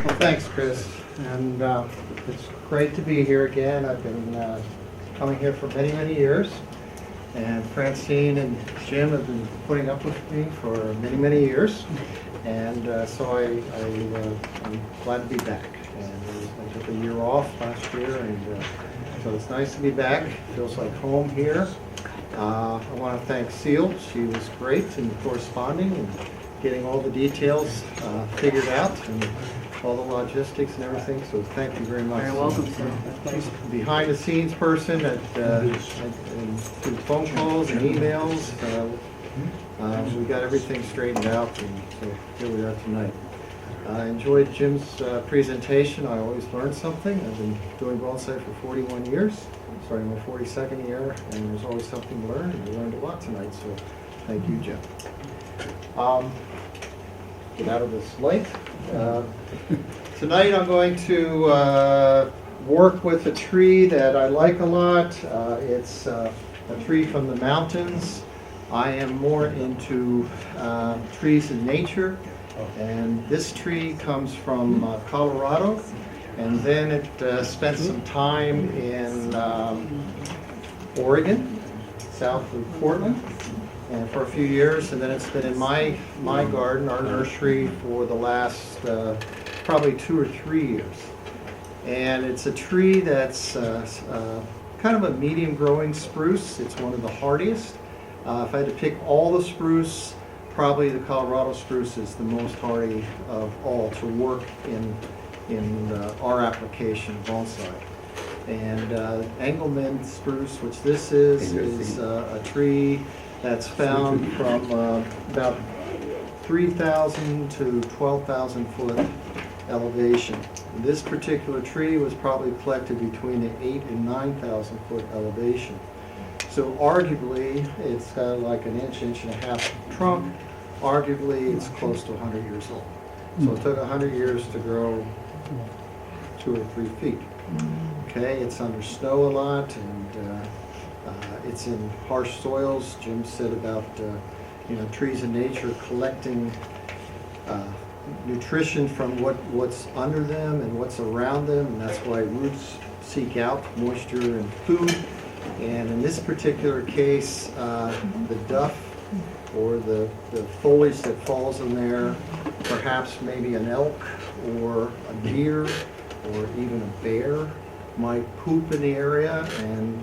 Well, thanks, Chris. And it's great to be here again. I've been coming here for many, many years. And Francine and Jim have been putting up with me for many, many years. And so I'm glad to be back. And I took a year off last year, and so it's nice to be back. Feels like home here. I want to thank Seal. She was great in corresponding and getting all the details figured out and all the logistics and everything. So thank you very much. You're welcome, sir. She's a behind-the-scenes person and through phone calls and emails. We got everything straightened out, and so here we are tonight. I enjoyed Jim's presentation. I always learn something. I've been doing bonsai for 41 years, starting my 42nd year, and there's always something to learn, and we learned a lot tonight, so thank you, Jim. Get out of this light. Tonight I'm going to work with a tree that I like a lot. It's a tree from the mountains. I am more into trees in nature, and this tree comes from Colorado, and then it spent some time in Oregon, south of Portland, and for a few years, and then it's been in my garden, our nursery, for the last probably 2 or 3 years. And it's a tree that's kind of a medium growing spruce. It's one of the hardiest. If I had to pick all the spruce, probably the Colorado spruce is the most hardy of all to work in our application of bonsai. And Engelmann spruce, which this is a tree that's found from about 3,000 to 12,000 foot elevation. This particular tree was probably collected between the 8,000 and 9,000 foot elevation. So arguably, it's got like an inch and a half trunk. Arguably, it's close to 100 years old. So it took 100 years to grow 2 or 3 feet. Okay, it's under snow a lot, and it's in harsh soils. Jim said about trees in nature collecting nutrition from what's under them and what's around them, and that's why roots seek out moisture and food. And in this particular case, the duff or the foliage that falls in there, perhaps maybe an elk or a deer or even a bear might poop in the area and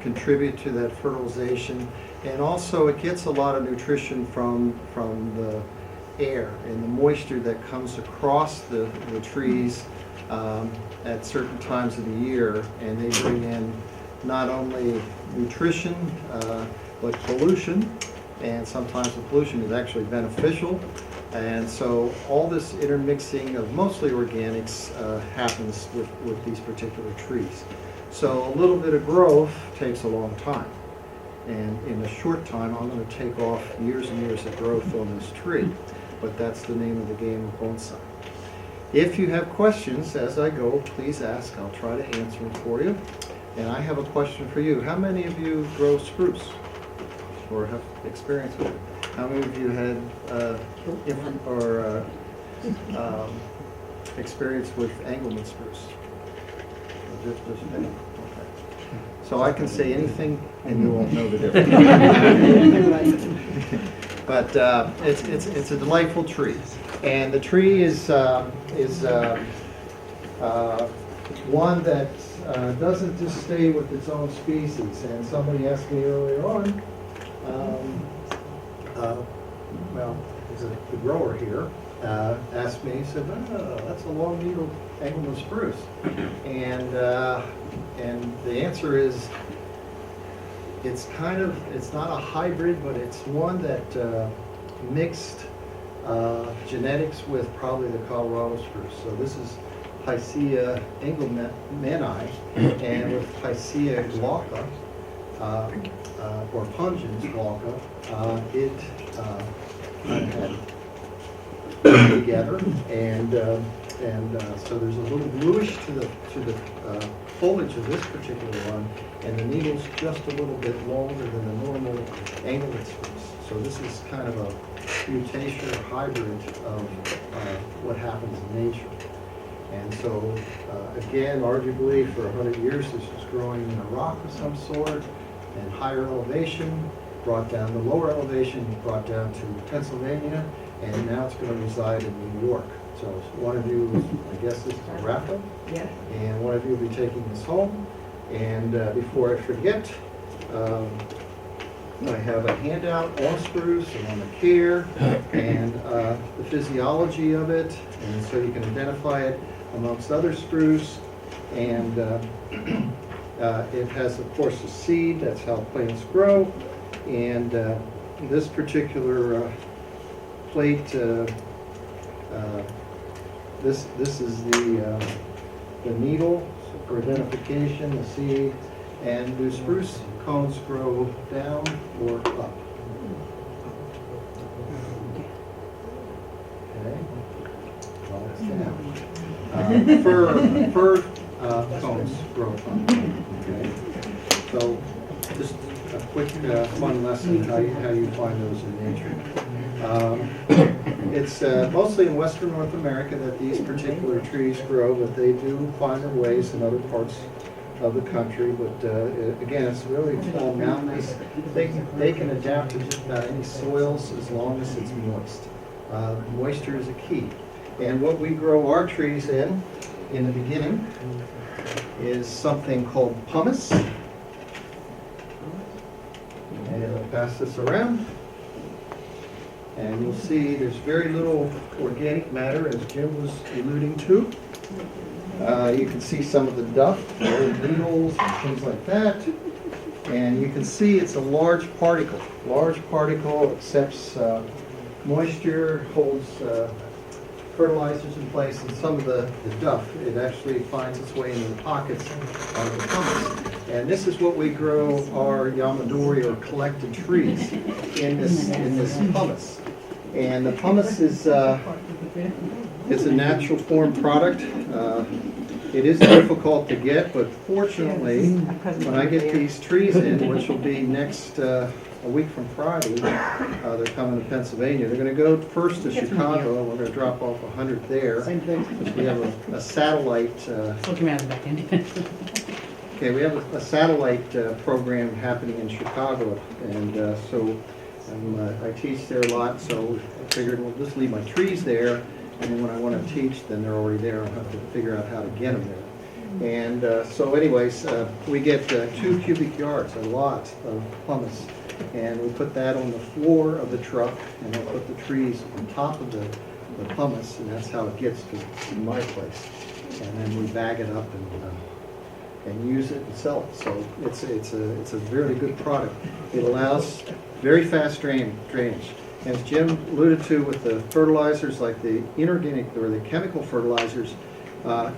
contribute to that fertilization. And also it gets a lot of nutrition from the air and the moisture that comes across the trees at certain times of the year, and they bring in not only nutrition but pollution, and sometimes the pollution is actually beneficial. And so all this intermixing of mostly organics happens with these particular trees. So a little bit of growth takes a long time. And in a short time, I'm going to take off years and years of growth on this tree. But that's the name of the game of bonsai. If you have questions as I go, please ask. I'll try to answer them for you. And I have a question for you. How many of you grow spruce or have experience with it? How many of you had experience with Engelmann spruce? Just okay. So I can say anything, and you won't know the difference. But it's a delightful tree, and the tree is one that doesn't just stay with its own species. And somebody asked me earlier on. Well, the grower here asked me, he said, "No, that's a long-needled Engelmann spruce," and the answer is, it's not a hybrid, but it's one that mixed genetics with probably the Colorado spruce. So this is Picea engelmanni, and with Picea glauca, or pungens glauca, it kind of had together, and so there's a little bluish to the foliage of this particular one, and the needle's just a little bit longer than the normal Engelmann spruce. So this is kind of mutation or hybrid of what happens in nature. And so, again, arguably for 100 years this was growing in a rock of some sort, and higher elevation, brought down the lower elevation, brought down to Pennsylvania, and now it's going to reside in New York. So one of you, I guess this is a raffle, Yes. and one of you will be taking this home. And before I forget, I have a handout on spruce and on the care and the physiology of it, and so you can identify it amongst other spruce. And it has, of course, a seed. That's how plants grow. And this particular plate, this is the needle for identification, the seed. And do spruce cones grow down or up? Okay. Well, it's down. Fir cones grow up. Okay. So just a quick fun lesson how you find those in nature. It's mostly in western North America that these particular trees grow, but they do find their ways in other parts of the country. But again, it's really tall, mountainous. They can adapt to just about any soils as long as it's moist. Moisture is a key. And what we grow our trees in the beginning is something called pumice. And I'll pass this around. And you'll see there's very little organic matter, as Jim was alluding to. You can see some of the duff, the old needles, and things like that. And you can see it's a large particle. Large particle accepts moisture, holds fertilizers in place, and some of the duff, it actually finds its way into the pockets of the pumice. And this is what we grow our yamadori or collected trees in this pumice. And the pumice is it's a natural form product. It is difficult to get, but fortunately, when I get these trees in, which will be next a week from Friday, they're coming to Pennsylvania. They're going to go first to Chicago. We're going to drop off 100 there. We have a satellite. Okay, we have a satellite program happening in Chicago, and so I teach there a lot. So I figured we'll just leave my trees there, and then when I want to teach, then they're already there. I'll have to figure out how to get them there. And so anyways, we get 2 cubic yards, a lot of pumice. And we put that on the floor of the truck, and we'll put the trees on top of the pumice, and that's how it gets to my place. And then we bag it up and use it and sell it. So it's a very good product. It allows very fast drainage. As Jim alluded to with the fertilizers, like the inorganic or the chemical fertilizers,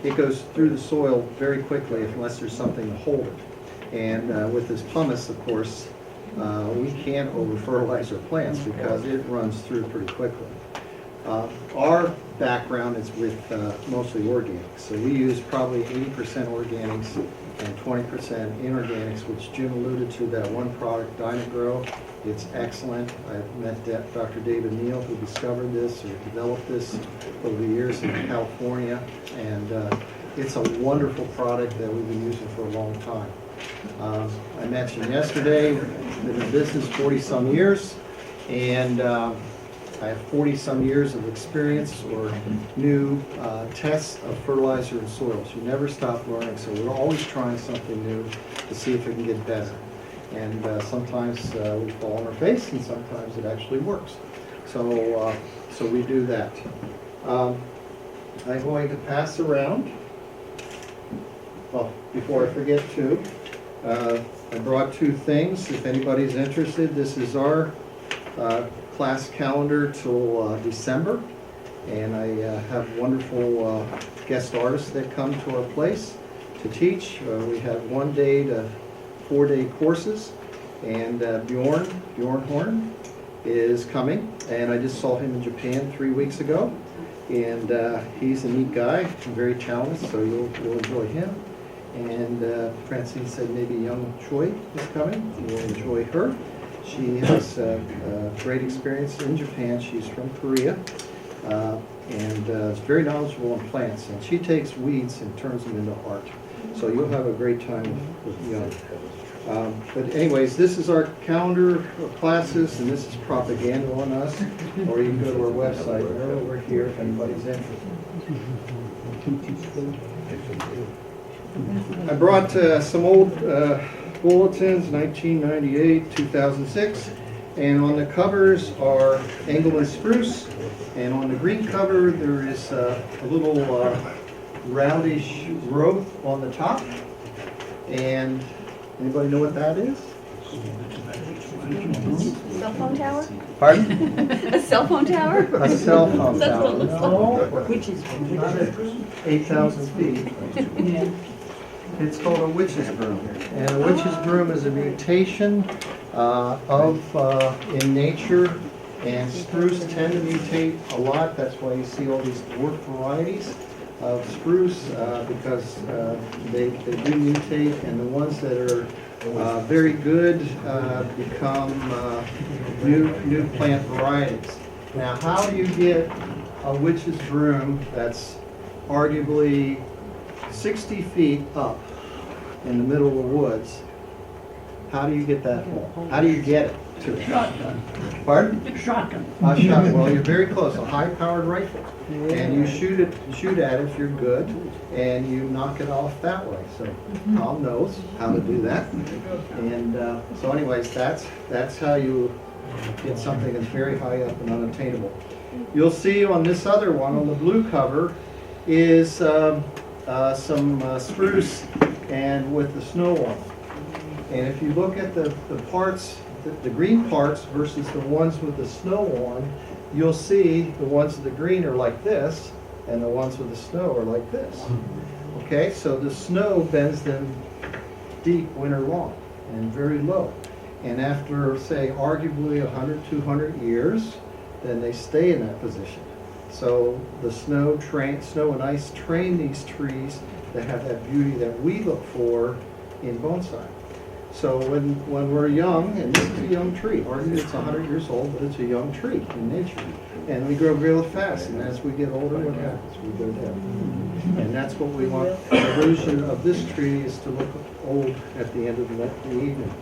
it goes through the soil very quickly unless there's something to hold it. And with this pumice, of course, we can't over-fertilize our plants because it runs through pretty quickly. Our background is with mostly organics, so we use probably 80% organics and 20% inorganics, which Jim alluded to, that one product, Dynagrow. It's excellent. I've met Dr. David Neal, who discovered this or developed this over the years in California, and it's a wonderful product that we've been using for a long time. I mentioned yesterday, been in business 40-some years, and I have 40-some years of experience or new tests of fertilizer and soils. You never stop learning, so we're always trying something new to see if it can get better. And sometimes we fall on our face, and sometimes it actually works. So we do that. I'm going to pass around. Well, before I forget to, I brought 2 things. If anybody's interested, this is our class calendar till December, and I have wonderful guest artists that come to our place to teach. We have 1-day to 4-day courses, and Bjorn Horn is coming, and I just saw him in Japan 3 weeks ago, and he's a neat guy, very challenged, so you'll enjoy him. And Francine said maybe young Choi is coming. You'll enjoy her. She has great experience in Japan. She's from Korea, and is very knowledgeable on plants. And she takes weeds and turns them into art. So you'll have a great time with young. But anyways, this is our calendar of classes, and this is propaganda on us. Or you can go to our website. They're over here if anybody's interested. I brought some old bulletins, 1998, 2006, and on the covers are Engelmann spruce, and on the green cover there is a little roundish growth on the top. And anybody know what that is? Cell phone tower? Pardon? A cell phone tower? A cell phone That's tower. what it looks like. No, Which is, not at 8,000 feet. yeah. It's called a witch's broom. And a witch's broom is a mutation in nature, and spruce tend to mutate a lot. That's why you see all these dwarf varieties of spruce, because they do mutate, and the ones that are very good become new plant varieties. Now, how do you get a witch's broom that's arguably 60 feet up in the middle of the woods? How do you get that? How do you get it to the Shotgun. Pardon? Shotgun. A shotgun. Well, you're very close. A high-powered rifle, and you shoot at it if you're good, and you knock it off that way. So Tom knows how to do that. And so, anyways, that's how you get something that's very high up and unattainable. You'll see on this other one, on the blue cover, is some spruce and with the snow on it. And if you look at the parts, the green parts versus the ones with the snow on, you'll see the ones with the green are like this, and the ones with the snow are like this. Okay, so the snow bends them deep winter long and very low. And after, say, arguably 100, 200 years, then they stay in that position. So the snow and ice train these trees that have that beauty that we look for in bonsai. So when we're young, and this is a young tree, arguably it's 100 years old, but it's a young tree in nature. And we grow real fast, and as we get older, what happens? We go down. And that's what we want. The illusion of this tree is to look old at the end of the evening.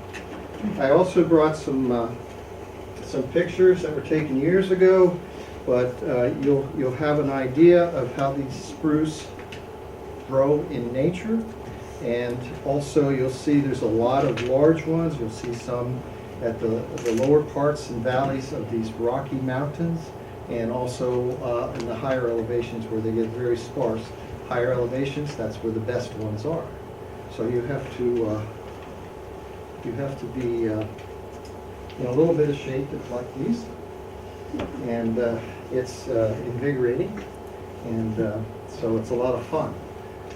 I also brought some pictures that were taken years ago, but you'll have an idea of how these spruce grow in nature. And also you'll see there's a lot of large ones. You'll see some at the lower parts and valleys of these rocky mountains, and also in the higher elevations where they get very sparse. Higher elevations, that's where the best ones are. So you have to be in a little bit of shape to collect these, and it's invigorating, and so it's a lot of fun.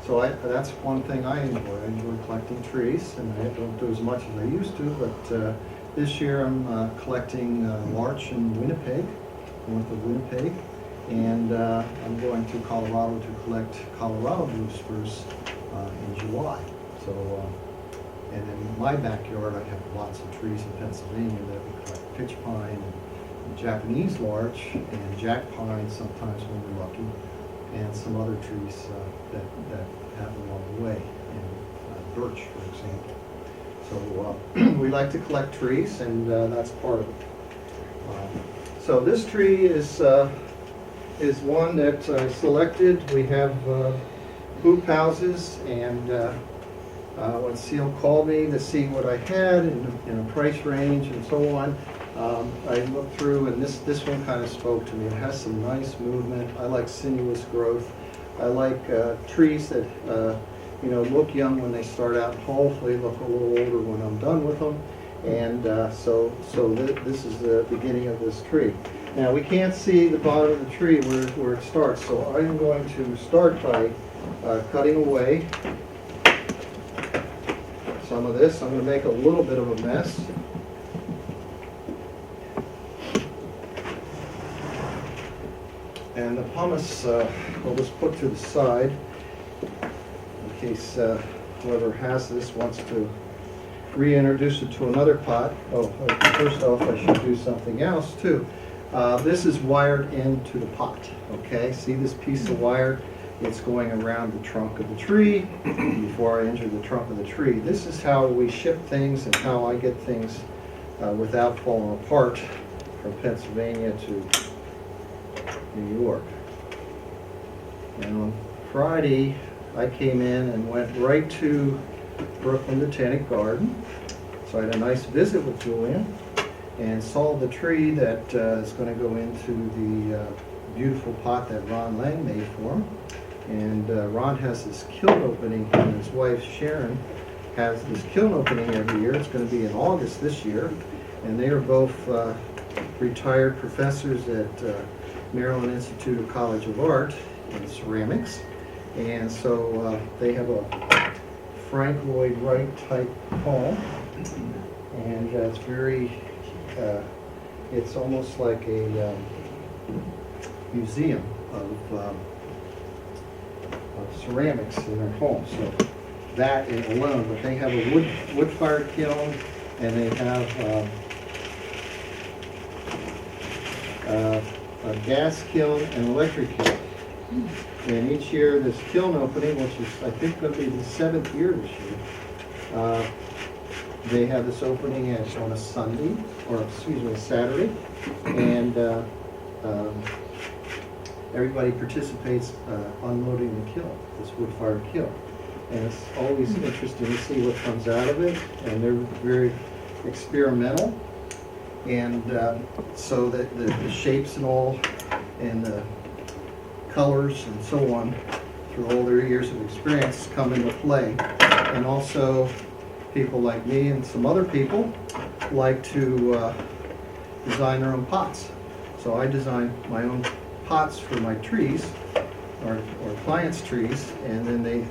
So that's one thing I enjoy. I enjoy collecting trees, and I don't do as much as I used to, but this year I'm collecting larch in Winnipeg, north of Winnipeg, and I'm going to Colorado to collect Colorado blue spruce in July. So, and in my backyard I have lots of trees in Pennsylvania that we collect pitch pine and Japanese larch and jack pine sometimes when we're lucky, and some other trees that happen along the way, and birch, for example. So we like to collect trees, and that's part of it. So this tree is one that I selected. We have hoop houses, and when Seal called me to see what I had in a price range and so on, I looked through, and this one kind of spoke to me. It has some nice movement. I like sinuous growth. I like trees that look young when they start out, and hopefully look a little older when I'm done with them. And so this is the beginning of this tree. Now we can't see the bottom of the tree where it starts, so I'm going to start by cutting away some of this. I'm going to make a little bit of a mess. And the pumice we'll just put to the side in case whoever has this wants to reintroduce it to another pot. Oh, first off, I should do something else too. This is wired into the pot, okay? See this piece of wire? It's going around the trunk of the tree before I enter the trunk of the tree. This is how we ship things and how I get things without falling apart from Pennsylvania to New York. And on Friday, I came in and went right to Brooklyn Botanic Garden. So I had a nice visit with Julian and saw the tree that is going to go into the beautiful pot that Ron Lang made for him. And Ron has this kiln opening, and his wife Sharon has this kiln opening every year. It's going to be in August this year. And they are both retired professors at Maryland Institute of College of Art in ceramics. And so they have a Frank Lloyd Wright type home. And it's very, it's almost like a museum of ceramics in their home. So that alone, but they have a wood-fired kiln, and they have a gas kiln and electric kiln. And each year, this kiln opening, which is I think going to be the 7th year this year, they have this opening on a Sunday, or excuse me, a Saturday, and everybody participates unloading the kiln, this wood-fired kiln. And it's always interesting to see what comes out of it, and they're very experimental. And so that the shapes and all, and the colors and so on, through all their years of experience, come into play. And also, people like me and some other people like to design their own pots. So I design my own pots for my trees, or clients' trees, and then they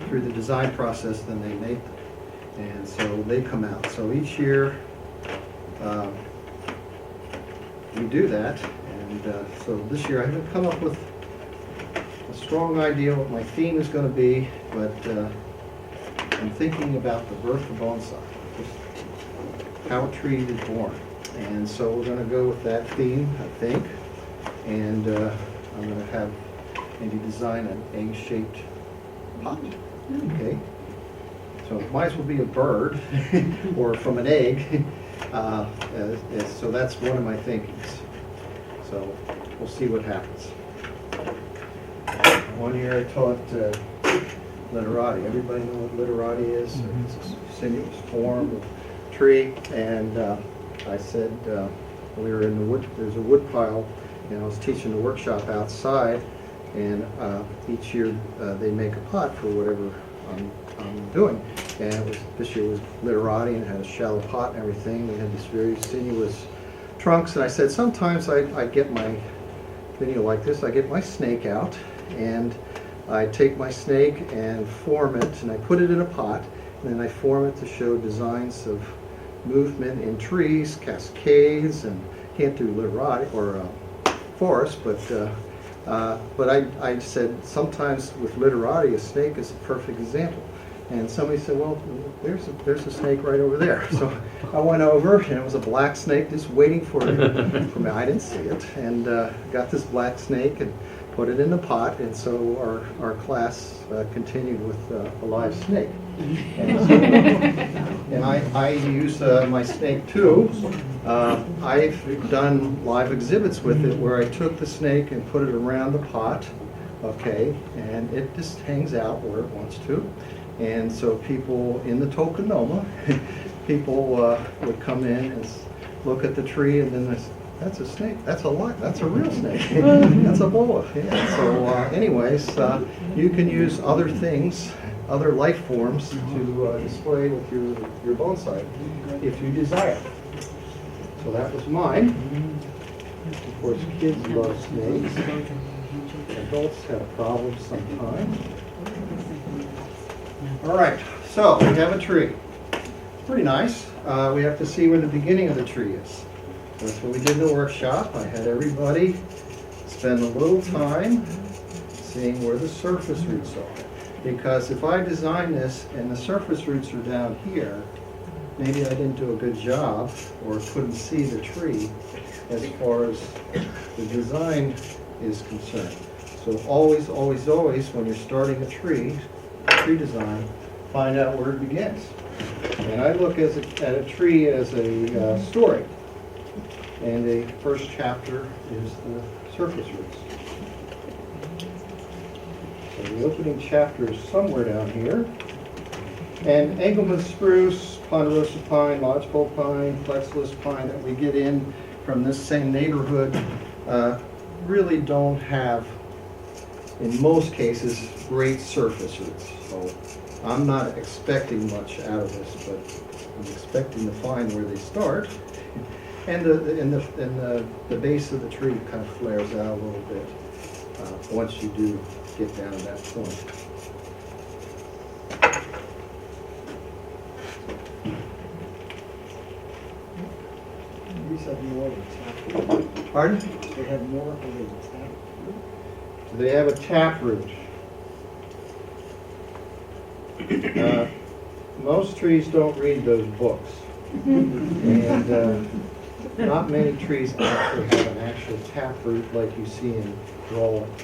through the design process, then they make them. And so they come out. So each year we do that. And so this year I haven't come up with a strong idea what my theme is going to be, but I'm thinking about the birth of bonsai, just how a tree is born. And so we're going to go with that theme, I think. And I'm going to have maybe design an egg-shaped pot. Okay. So it might as well be a bird or from an egg. So that's one of my thinkings. So we'll see what happens. One year I taught literati. Everybody know what literati is? Mm-hmm. It's a sinuous form of tree. And I said, we were in the wood, there's a wood pile, and I was teaching the workshop outside, and each year they make a pot for whatever I'm doing. And it was, this year was literati, and it had a shallow pot and everything. We had this very sinuous trunks, and I said sometimes I get my video like this, I get my snake out, and I take my snake and form it, and I put it in a pot, and then I form it to show designs of movement in trees, cascades, and can't do literati or forest, but I said sometimes with literati a snake is a perfect example. And somebody said, well, there's a snake right over there. So I went over, and it was a black snake just waiting for me. I didn't see it, and got this black snake and put it in the pot. And so our class continued with a live snake. And I use my snake too. I've done live exhibits with it where I took the snake and put it around the pot, okay, and it just hangs out where it wants to. And so people in the tokonoma, people would come in and look at the tree, and then they say, that's a snake, that's a real snake, that's a boa. Yeah. So anyways, you can use other things, other life forms to display with your bonsai if you desire. So that was mine. Of course, kids love snakes. Adults have problems sometimes. All right, so we have a tree. Pretty nice. We have to see where the beginning of the tree is. That's what we did in the workshop. I had everybody spend a little time seeing where the surface roots are. Because if I design this and the surface roots are down here, maybe I didn't do a good job or couldn't see the tree as far as the design is concerned. So always, always, always, when you're starting a tree design, find out where it begins. And I look at a tree as a story. And the first chapter is the surface roots. So the opening chapter is somewhere down here. And Engelmann spruce, ponderosa pine, lodgepole pine, flexless pine that we get in from this same neighborhood really don't have, in most cases, great surface roots. So I'm not expecting much out of this, but I'm expecting to find where they start. And the base of the tree kind of flares out a little bit once you do get down to that point. These have more of a tap. Pardon? They have more of a tap. They have a taproot. Most trees don't read those books. And not many trees actually have an actual taproot like you see in drawings.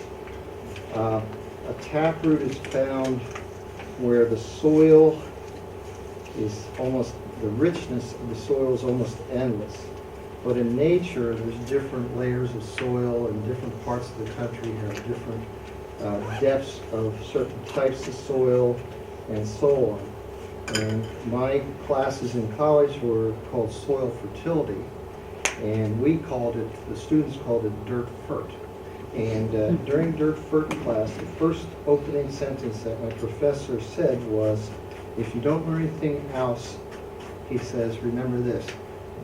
A taproot is found where the soil is almost, the richness of the soil is almost endless. But in nature, there's different layers of soil, and different parts of the country have different depths of certain types of soil, and so on. And my classes in college were called soil fertility, and we called it, the students called it dirt fert. And during dirt fert class, the first opening sentence that my professor said was, if you don't learn anything else, he says, remember this,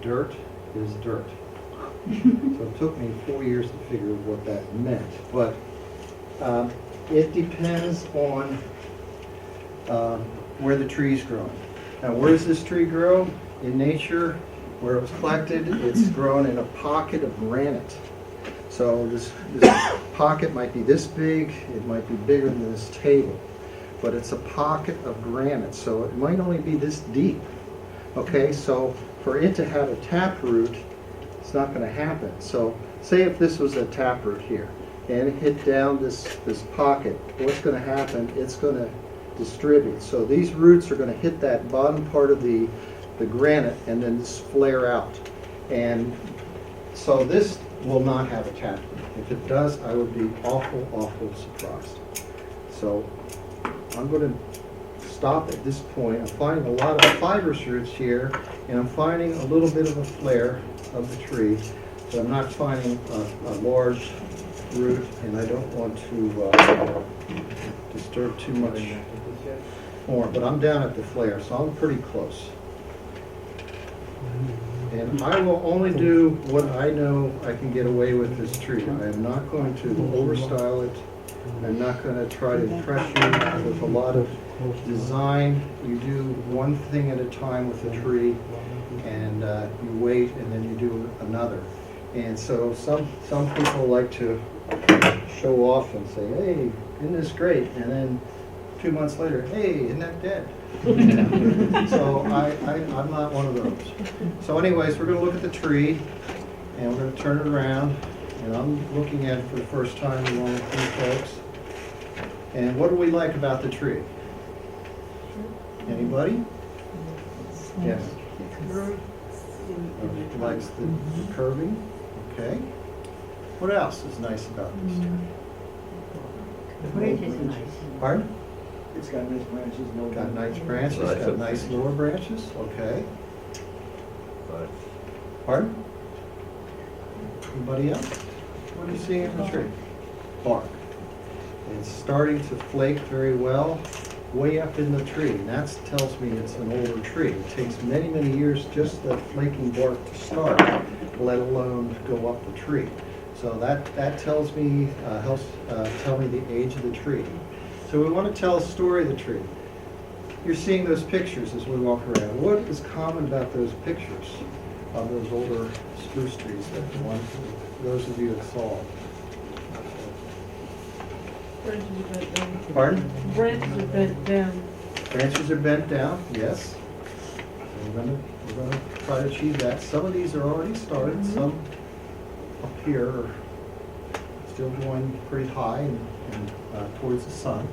dirt is dirt. So it took me 4 years to figure out what that meant. But it depends on where the tree's growing. Now, where does this tree grow? In nature, where it was collected, it's grown in a pocket of granite. So this pocket might be this big, it might be bigger than this table, but it's a pocket of granite, so it might only be this deep. Okay, so for it to have a taproot, it's not going to happen. So say if this was a taproot here, and it hit down this pocket, what's going to happen? It's going to distribute. So these roots are going to hit that bottom part of the granite and then just flare out. And so this will not have a taproot. If it does, I would be awful, awful surprised. So I'm going to stop at this point. I'm finding a lot of fibrous roots here, and I'm finding a little bit of a flare of the tree, but I'm not finding a large root, and I don't want to disturb too much form. But I'm down at the flare, so I'm pretty close. And I will only do what I know I can get away with this tree. I am not going to overstyle it. I'm not going to try to impress you with a lot of design. You do one thing at a time with a tree, and you wait, and then you do another. And so some people like to show off and say, hey, isn't this great? And then 2 months later, hey, isn't that dead? So I'm not one of those. So anyways, we're going to look at the tree, and we're going to turn it around. And I'm looking at it for the first time along with you folks. And what do we like about the tree? Anybody? Yes. Likes the curving. Okay. What else is nice about this tree? The branch is nice. Pardon? It's got nice branches. No Got nice branches, got nice lower branches. Okay. Pardon? Anybody else? What are you seeing in the tree? Bark. It's starting to flake very well way up in the tree. And that tells me it's an older tree. It takes many, many years just the flaking bark to start, let alone go up the tree. So that tells me, helps tell me the age of the tree. So we want to tell a story of the tree. You're seeing those pictures as we walk around. What is common about those pictures of those older spruce trees that those of you that saw? Branches are bent down. Pardon? Branches are bent down. Branches are bent down, yes. We're gonna try to achieve that. Some of these are already started, some up here are still going pretty high and towards the sun.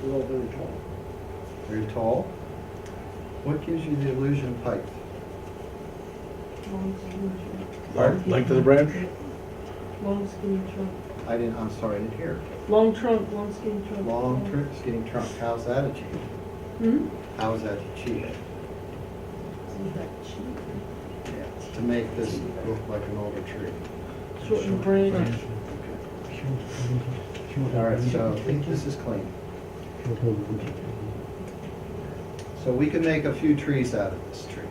They're all very tall. Very tall. What gives you the illusion of height? Long skinny trunk. Pardon? Length of the branch? Long skinny trunk. I'm sorry, I didn't hear. Long trunk, long skinny trunk. Long, skinny trunk, how's that achieved? Hmm? How is that achieved? To make this look like an older tree. Shorten the branch. All right, so I think this is clean. So we can make a few trees out of this tree.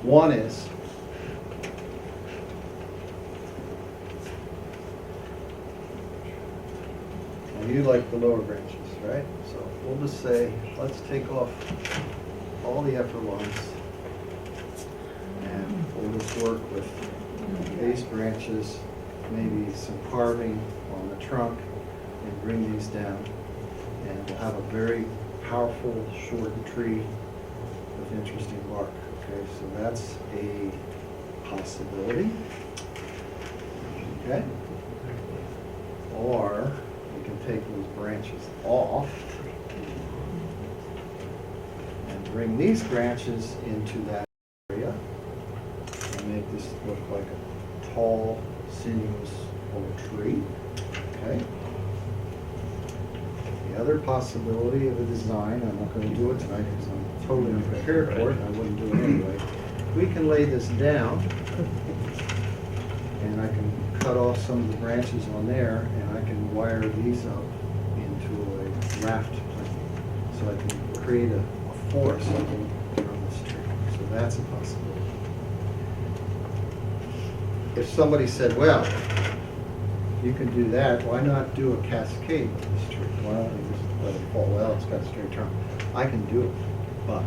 One is, and you like the lower branches, right? So we'll just say, let's take off all the upper ones. And we'll just work with these branches, maybe some carving on the trunk, and bring these down. And we'll have a very powerful, short tree with interesting bark. Okay, so that's a possibility. Okay? Or we can take those branches off and bring these branches into that area and make this look like a tall, sinuous old tree. Okay? The other possibility of a design, I'm not going to do it tonight because I'm totally unprepared for it, and I wouldn't do it anyway. We can lay this down, and I can cut off some of the branches on there, and I can wire these up into a raft plane. So I can create a forest from this tree. So that's a possibility. If somebody said, well, you can do that, why not do a cascade with this tree? Why don't you just let it fall? Well, it's got a straight trunk. I can do it, but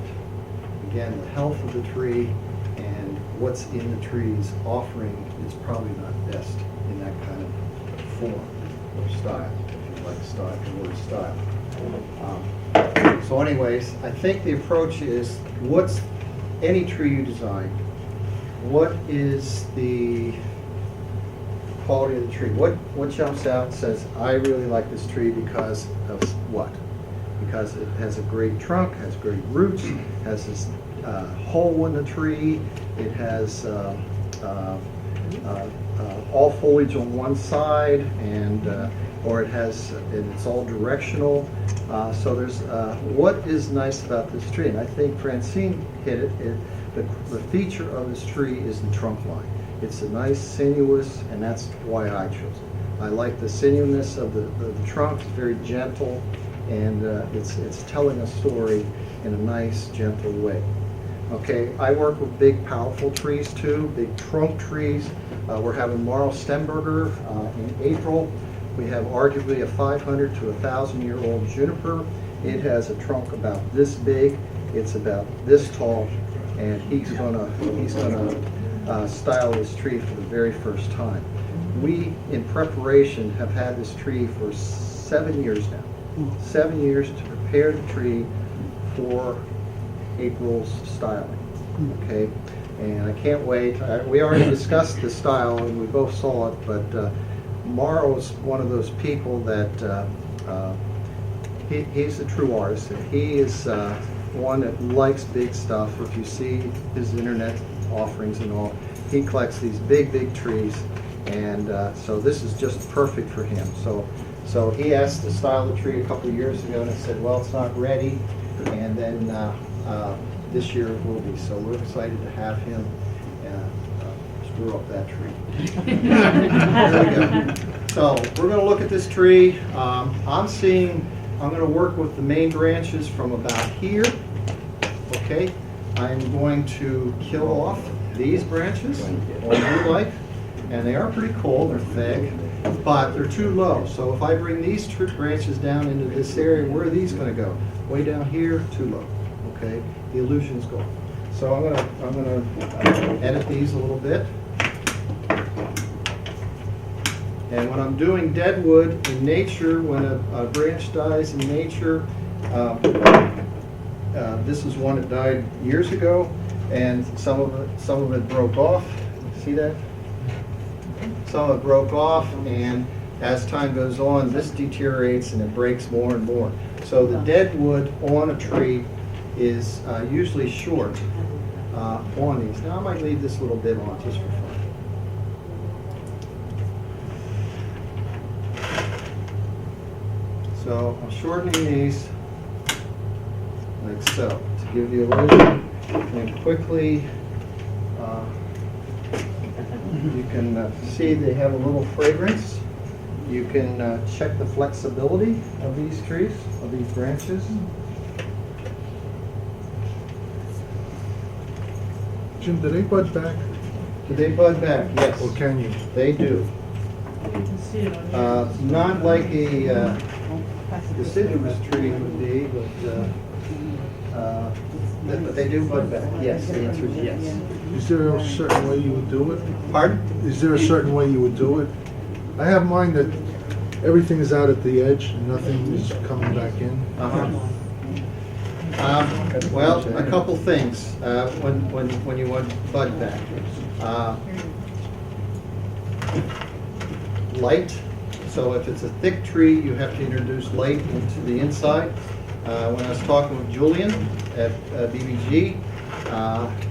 again, the health of the tree and what's in the tree's offering is probably not best in that kind of form or style, if you like style, the word style. So anyways, I think the approach is, what's any tree you design, what is the quality of the tree? What jumps out and says, I really like this tree because of what? Because it has a great trunk, has great roots, has this hole in the tree, it has all foliage on one side, and or it has, and it's all directional. So there's what is nice about this tree, and I think Francine hit it. The feature of this tree is the trunk line. It's a nice sinuous, and that's why I chose it. I like the sinuousness of the trunk. It's very gentle, and it's telling a story in a nice, gentle way. Okay, I work with big, powerful trees too, big trunk trees. We're having Marl Stemberger in April. We have arguably a 500 to 1,000-year-old juniper. It has a trunk about this big. It's about this tall, and he's gonna style this tree for the very first time. We, in preparation, have had this tree for 7 years now. 7 years to prepare the tree for April's styling. Okay, and I can't wait. We already discussed the style and we both saw it, but Morrow's one of those people that he's a true artist, and he is one that likes big stuff. If you see his internet offerings and all, he collects these big trees, and so this is just perfect for him. So he asked to style the tree a couple of years ago, and I said, well, it's not ready, and then this year it will be. So we're excited to have him screw up that tree. There we go. So we're going to look at this tree. I'm going to work with the main branches from about here. Okay, I'm going to kill off these branches, all you like, and they are pretty cool. They're thick, but they're too low. So if I bring these branches down into this area, where are these going to go? Way down here, too low. Okay, the illusion's gone. So I'm gonna edit these a little bit. And when I'm doing deadwood in nature, when a branch dies in nature, this is one that died years ago, and some of it broke off. See that? Some of it broke off, and as time goes on, this deteriorates and it breaks more and more. So the deadwood on a tree is usually short on these. Now I might leave this little bit on just for fun. So I'm shortening these like so to give the illusion, and quickly you can see they have a little fragrance. You can check the flexibility of these trees, of these branches. Jim, do they bud back? Do they bud back? Yes, Or can you? they do. You can see it on here. Not like a deciduous tree would be, but they do bud back. Yes, the answer is yes. Is there a certain way you would do it? Pardon? Is there a certain way you would do it? I have mine that everything is out at the edge and nothing is coming back in. Well, a couple things when you want bud back. Light. So if it's a thick tree, you have to introduce light into the inside. When I was talking with Julian at BBG,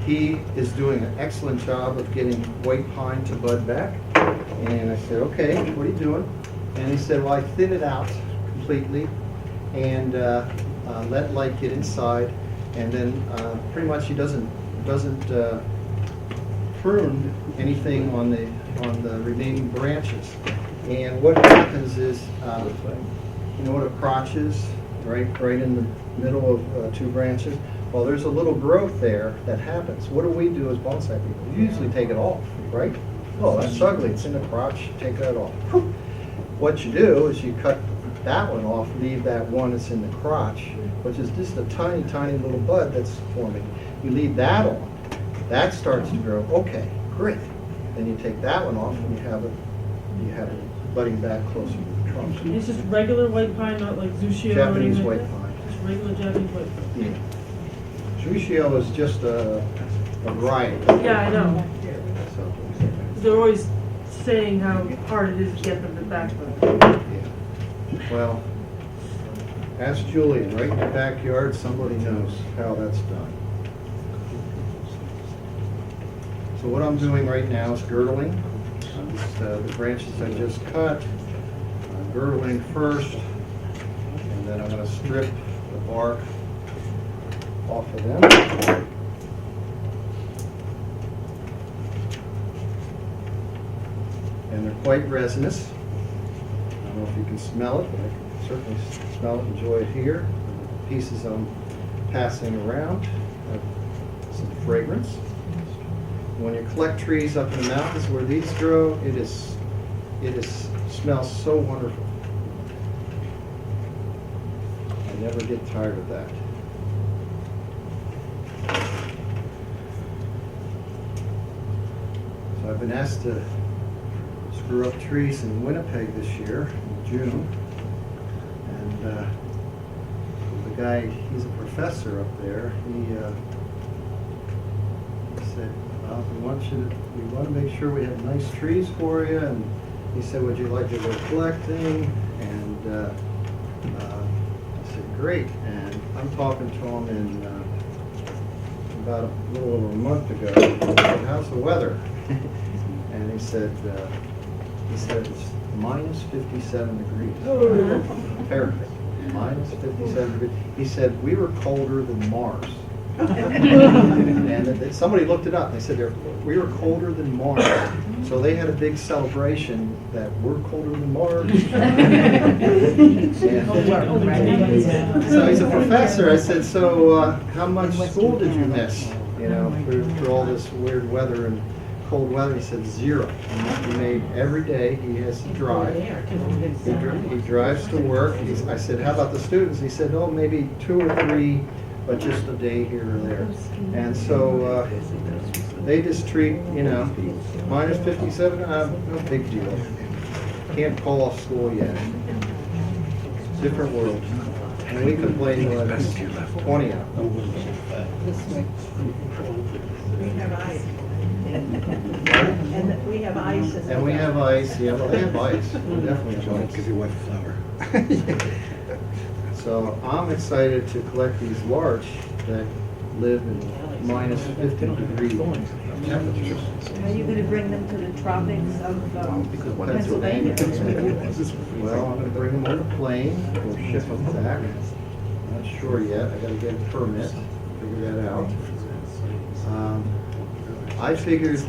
he is doing an excellent job of getting white pine to bud back. And I said, okay, what are you doing? And he said, well, I thin it out completely and let light get inside. And then pretty much he doesn't prune anything on the remaining branches. And what happens is, you know what a crotch is? Right in the middle of two branches. Well, there's a little growth there that happens. What do we do as bonsai people? We usually take it off, right? Oh, that's ugly. It's in the crotch. Take that off. What you do is you cut that one off, leave that one that's in the crotch, which is just a tiny, tiny little bud that's forming. You leave that on. That starts to grow. Okay, great. Then you take that one off, and you have it budding back closer to the trunk. It's just regular white pine, not like Zushio or Japanese anything like white that? pine. Just regular Japanese white pine. Yeah. Juscio is just a variety. Yeah, I know. So, They're always saying how hard it is to get them to back. yeah. Well, ask Julian, right in your backyard, somebody knows how that's done. So what I'm doing right now is girdling. The branches I just cut, I'm girdling first, and then I'm going to strip the bark off of them. And they're quite resinous. I don't know if you can smell it, but I can certainly smell it, enjoy it here. The pieces I'm passing around have some fragrance. When you collect trees up in the mountains where these grow, it smells so wonderful. I never get tired of that. So I've been asked to screw up trees in Winnipeg this year, in June. And the guy, he's a professor up there, he said, well, we want to make sure we have nice trees for you. And he said, would you like to go collecting? And I said, great. And I'm talking to him in about a little over a month ago. I said, how's the weather? And he said it's minus 57 degrees Fahrenheit. Minus 57 degrees. He said, we were colder than Mars. And somebody looked it up. They said we were colder than Mars. So they had a big celebration that we're colder than Mars. So he's a professor. I said, so how much school did you miss? You know, through all this weird weather and cold weather. He said 0. He made every day. He has to drive. He drives to work. I said, how about the students? He said, oh, maybe 2 or 3. But just a day here or there. And so they just treat, you know, minus 57, no big deal. can't call off school yet. Different world. And we complain when it's 20 out. We have ice. And we have ice. And we have ice, yeah, well, they have ice. We definitely have ice. Give you one flower. So I'm excited to collect these larch that live in minus 50 degree temperatures. Are you gonna bring them to the tropics of Pennsylvania? Well, I'm gonna bring them on a plane, we'll ship them back. Not sure yet, I gotta get a permit, figure that out. I figured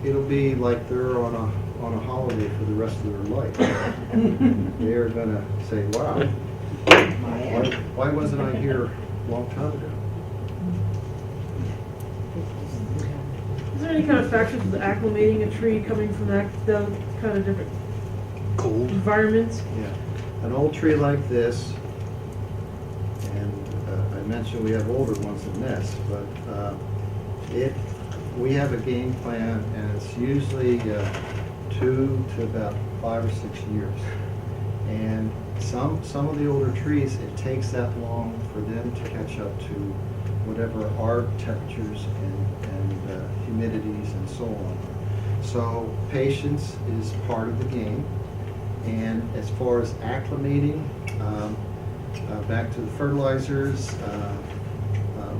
it'll be like they're on a holiday for the rest of their life. They're gonna say, wow, why wasn't I here a long time ago? Is there any kind of factors with acclimating a tree coming from that kind of different Cold. environments? Yeah, an old tree like this, and I mentioned we have older ones than this, but we have a game plan, and it's usually 2 to about 5 or 6 years. And some of the older trees, it takes that long for them to catch up to whatever our temperatures and humidities and so on. So patience is part of the game. And as far as acclimating, back to the fertilizers,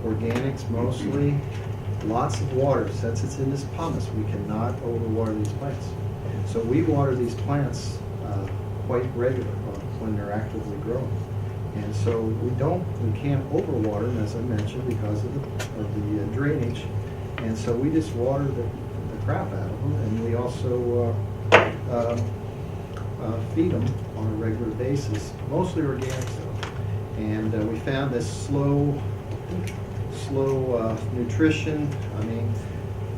organics mostly, lots of water. Since it's in this pumice, we cannot overwater these plants. So we water these plants quite regularly when they're actively growing. And so we can't overwater them, as I mentioned, because of the drainage. And so we just water the crap out of them, and we also feed them on a regular basis, mostly organic stuff. And we found this slow nutrition. I mean,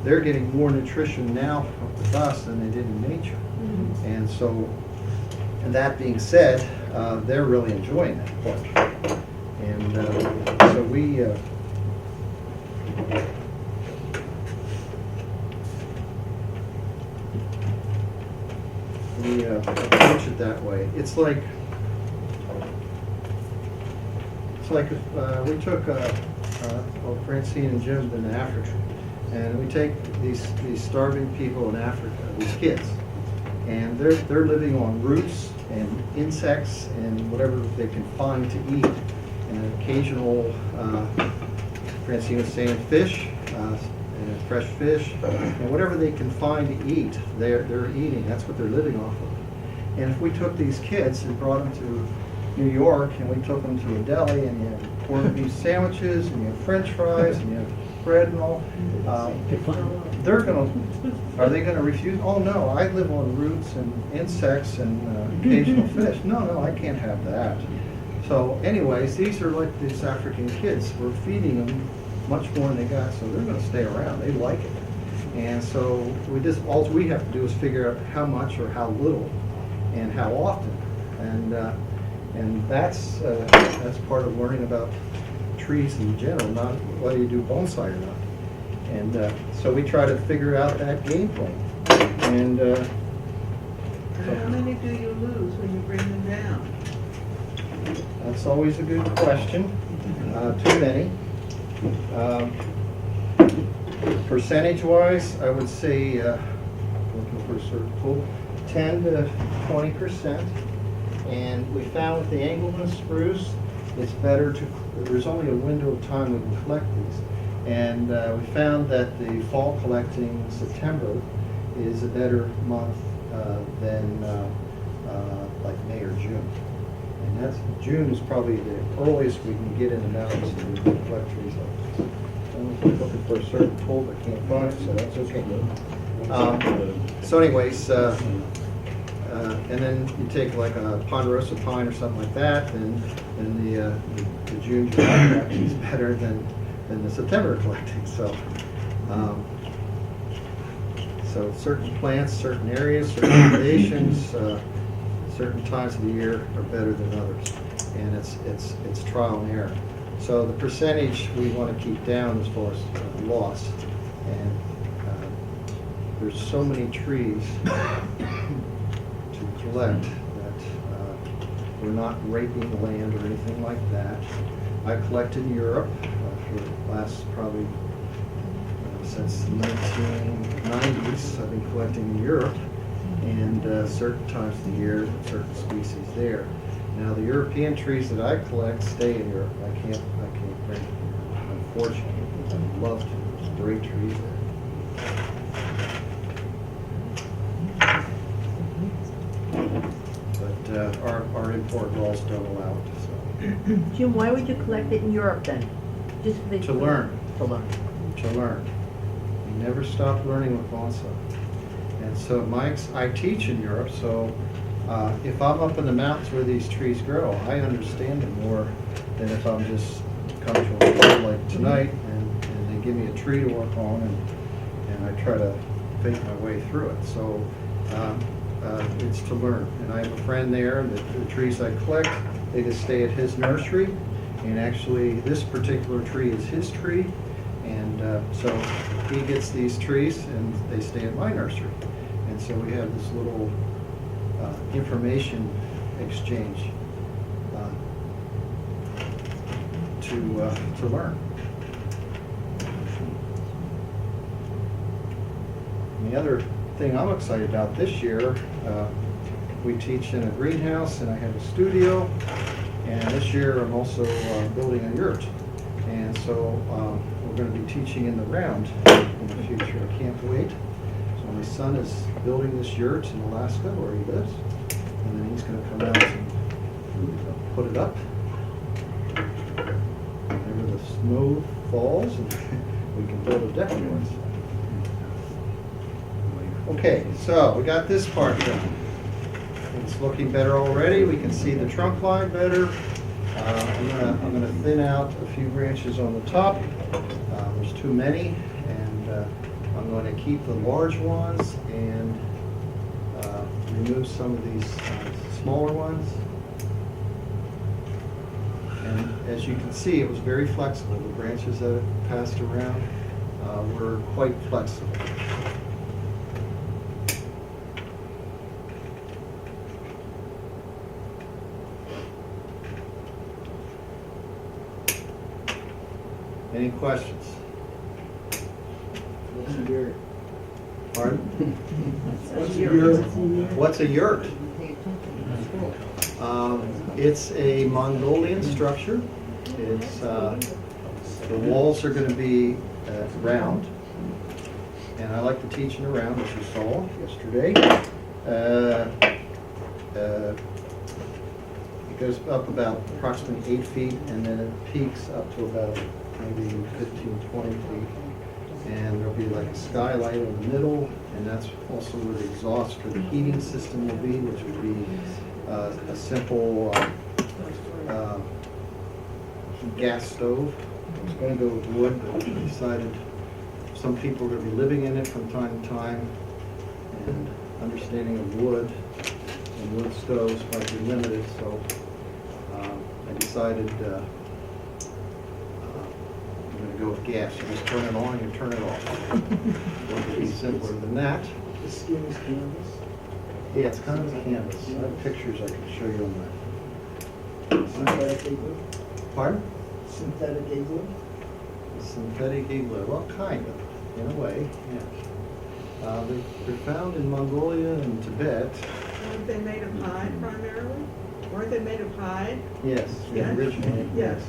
they're getting more nutrition now with us than they did in nature. And so, and that being said, they're really enjoying that part. And so we approach it that way. It's like if we took Francine and Jim in Africa, and we take these starving people in Africa, these kids, and they're living on roots and insects and whatever they can find to eat, and occasional, Francine was saying, fish, and fresh fish, and whatever they can find to eat, they're eating. That's what they're living off of. And if we took these kids and brought them to New York, and we took them to a deli, and you have corned beef sandwiches, and you have French fries, and you have bread and all, are they gonna refuse? Oh, no, I live on roots and insects and occasional fish. No, I can't have that. So anyways, these are like these African kids. We're feeding them much more than they got, so they're gonna stay around. They like it. And so all we have to do is figure out how much or how little and how often. And that's part of learning about trees in general, not whether you do bonsai or not. And so we try to figure out that game plan. And How many do you lose when you bring them down? that's always a good question. Too many. Percentage-wise, I would say, looking for a certain pool, 10 to 20%. And we found with the Engelmann spruce, it's better there's only a window of time we can collect these. And we found that the fall collecting, September, is a better month than like May or June. And June is probably the earliest we can get in the mountains and collect trees like this. I'm looking for a certain tool but can't find it, so that's okay. So anyways, and then you take like a ponderosa pine or something like that, and the June, July collecting is better than the September collecting. So certain plants, certain areas, certain elevations, certain times of the year are better than others, and it's trial and error. So the percentage we want to keep down as far as loss, and there's so many trees to collect, that we're not raping land or anything like that. I collect in Europe for the last probably since the 1990s. I've been collecting in Europe, and certain times of the year, certain species there. Now, the European trees that I collect stay in Europe. I can't bring them here, unfortunately. I'd love to. There's great trees there. But our import laws don't allow it, so. Jim, why would you collect it in Europe then? Just for the... To learn. To learn. To learn. You never stop learning with bonsai. And so I teach in Europe, so if I'm up in the mountains where these trees grow, I understand them more than if I'm just coming to a field like tonight and they give me a tree to work on and I try to think my way through it. So it's to learn. And I have a friend there, the trees I collect, they just stay at his nursery. And actually, this particular tree is his tree. And so he gets these trees and they stay at my nursery. And so we have this little information exchange to learn. And the other thing I'm excited about this year, we teach in a greenhouse and I have a studio. And this year I'm also building a yurt. And so we're going to be teaching in the round in the future. I can't wait. So my son is building this yurt in Alaska where he lives. And then he's going to come out and put it up. Whenever the snow falls, and we can build a deck for it. Okay, so we got this part done. It's looking better already. We can see the trunk line better. I'm gonna thin out a few branches on the top. There's too many, and I'm going to keep the large ones and remove some of these smaller ones. And as you can see, it was very flexible. The branches that it passed around were quite flexible. Any questions? What's a yurt? Pardon? What's a yurt? What's a yurt? It's a Mongolian structure. It's the walls are going to be round, and I like to teach in a round, as you saw yesterday. It goes up about approximately 8 feet, and then it peaks up to about maybe 15, 20 feet. And there'll be like a skylight in the middle, and that's also where the exhaust for the heating system will be, which would be a simple gas stove. It's going to go with wood, but we decided some people are going to be living in it from time to time, and understanding of wood and wood stoves might be limited, so I decided I'm going to go with gas. You just turn it on and you turn it off. It would be simpler than that. The skin is canvas? Yeah, it's kind of a canvas. I have pictures I can show you on that. Synthetic igloo? Pardon? Synthetic igloo? Synthetic igloo. Well, kind of, in a way, yeah. They're found in Mongolia and Tibet. Weren't they made of hide primarily? Weren't they made of hide? Yes, Yeah. originally. Yes.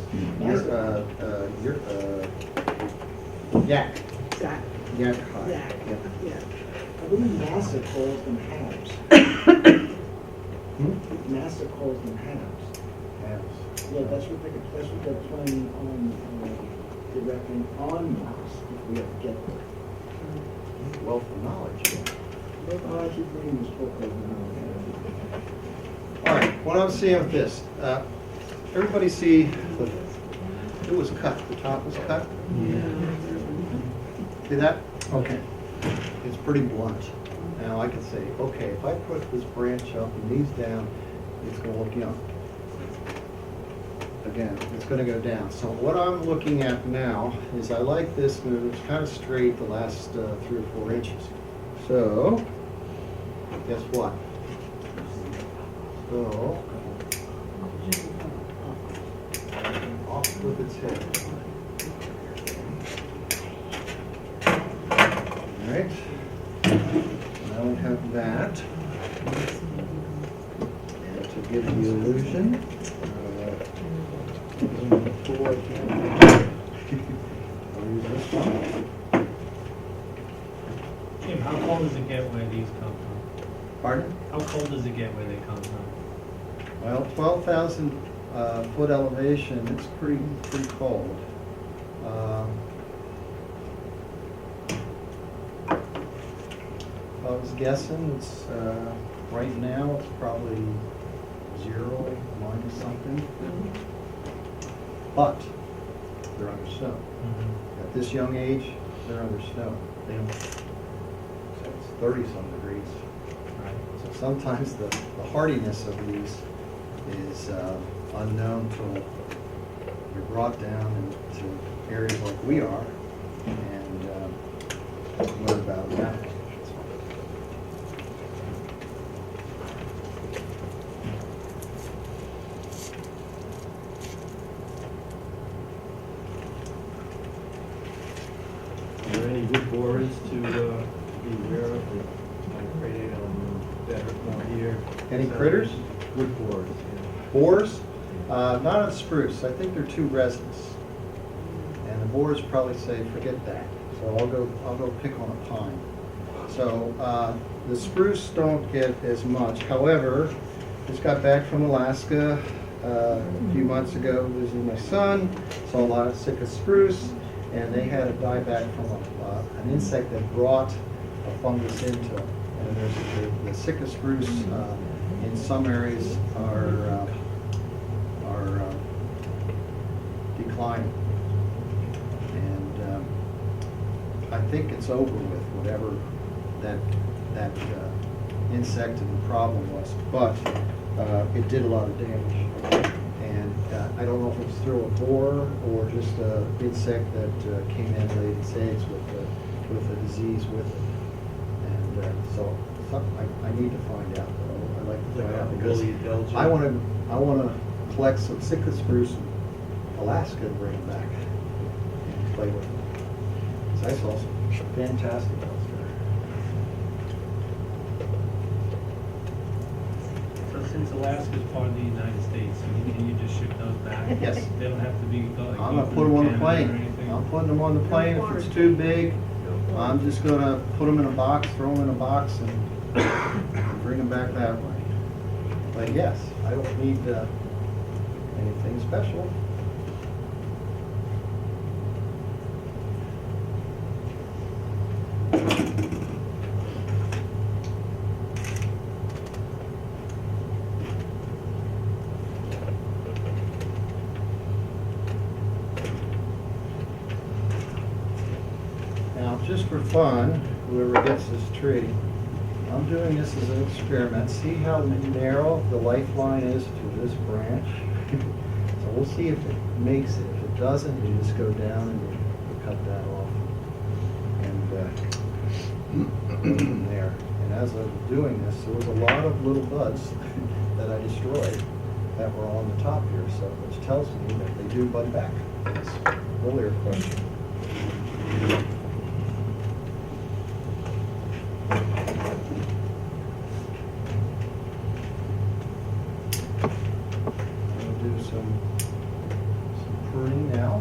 Yak. Zach. Yak hide. Zach. Yep. Yeah. I believe NASA calls them halves. NASA calls them halves. Halves. Yeah, that's what they're planning on directing on Mars if we ever get there. Wealth of knowledge. But I keep reading this book over and over. All right, what I'm seeing with this, everybody see it was cut, the top was cut? See that? Okay. It's pretty blunt. Now I can say, okay, if I put this branch up and these down, it's going to look young. Again, it's going to go down. So what I'm looking at now is I like this move. It's kind of straight the last 3 or 4 inches. So, guess what? go off with its head. All right. Now we have that. And to give the illusion, I'll use this one. Jim, how cold does it get where these come from? Pardon? How cold does it get where they come from? Well, 12,000 foot elevation, it's pretty cold. If I was guessing, it's right now it's probably 0, minus something. But they're under snow. At this young age, they're under snow. They don't. So it's 30-some degrees. Right. So sometimes the hardiness of these is unknown till you're brought down into areas like we are and learn about the applications. Are there any wood borers to be aware of that might create better, more here? Any critters? Wood borers, yeah. Boars? Not on spruce. I think they're too resinous. And the boars probably say, forget that. So I'll go pick on a pine. So the spruce don't get as much. However, just got back from Alaska a few months ago visiting my son. Saw a lot of Sitka spruce, and they had a dieback from an insect that brought a fungus into it. And there's the Sitka spruce in some areas are declining. And I think it's over with, whatever that insect and the problem was. But it did a lot of damage. And I don't know if it's through a borer or just an insect that came in, laid its eggs with the disease with it. And so I need to find out, though. I'd like to find out because I want to collect some Sitka spruce in Alaska and bring them back and play with them. So I saw some fantastic ones there. So since Alaska's part of the United States, can you just ship those back? Yes. They don't have to be like. I'm gonna put them on the Canada or plane. anything? I'm putting them on the plane. If it's too big, I'm just gonna put them in a box, throw them in a box, and bring them back that way. But yes, I don't need anything special. Now, just for fun, whoever gets this tree, I'm doing this as an experiment. See how narrow the lifeline is to this branch? So we'll see if it makes it. If it doesn't, you just go down and you cut that off. And from there. And as I was doing this, there was a lot of little buds that I destroyed that were on the top here, so which tells me that they do bud back. This earlier question. Do some pruning now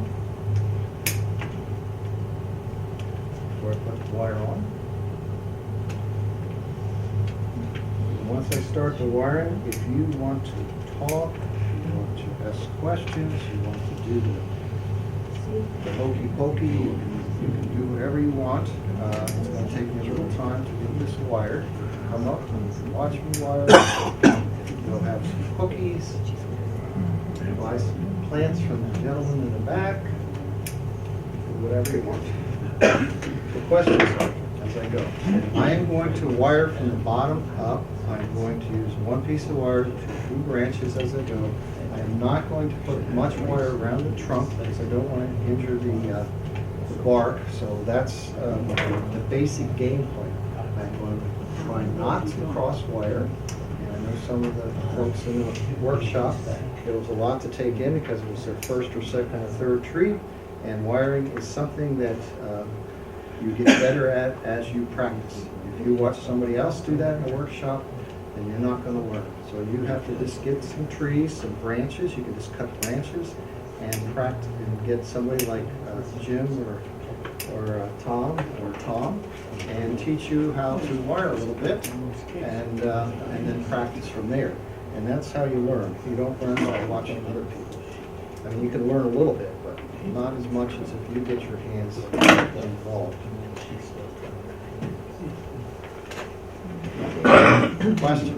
before I put the wire on. And once I start the wiring, if you want to talk, if you want to ask questions, you want to do the hokey pokey, you can do whatever you want. It's going to take me a little time to get this wired. Come up and watch me wire. We'll have some cookies. Buy some plants from the gentleman in the back, whatever you want. The questions as I go. I am going to wire from the bottom up. I'm going to use one piece of wire to 2 branches as I go. I am not going to put much wire around the trunk because I don't want to injure the bark. So that's the basic game plan. I'm going to try not to cross wire. And I know some of the folks in the workshop. It was a lot to take in because it was their first or second or third tree, and wiring is something that you get better at as you practice. If you watch somebody else do that in a workshop, then you're not going to learn. So you have to just get some trees, some branches. You can just cut branches and practice and get somebody like Jim or Tom and teach you how to wire a little bit and then practice from there. And that's how you learn. You don't learn by watching other people. I mean, you can learn a little bit, but not as much as if you get your hands involved. Questions?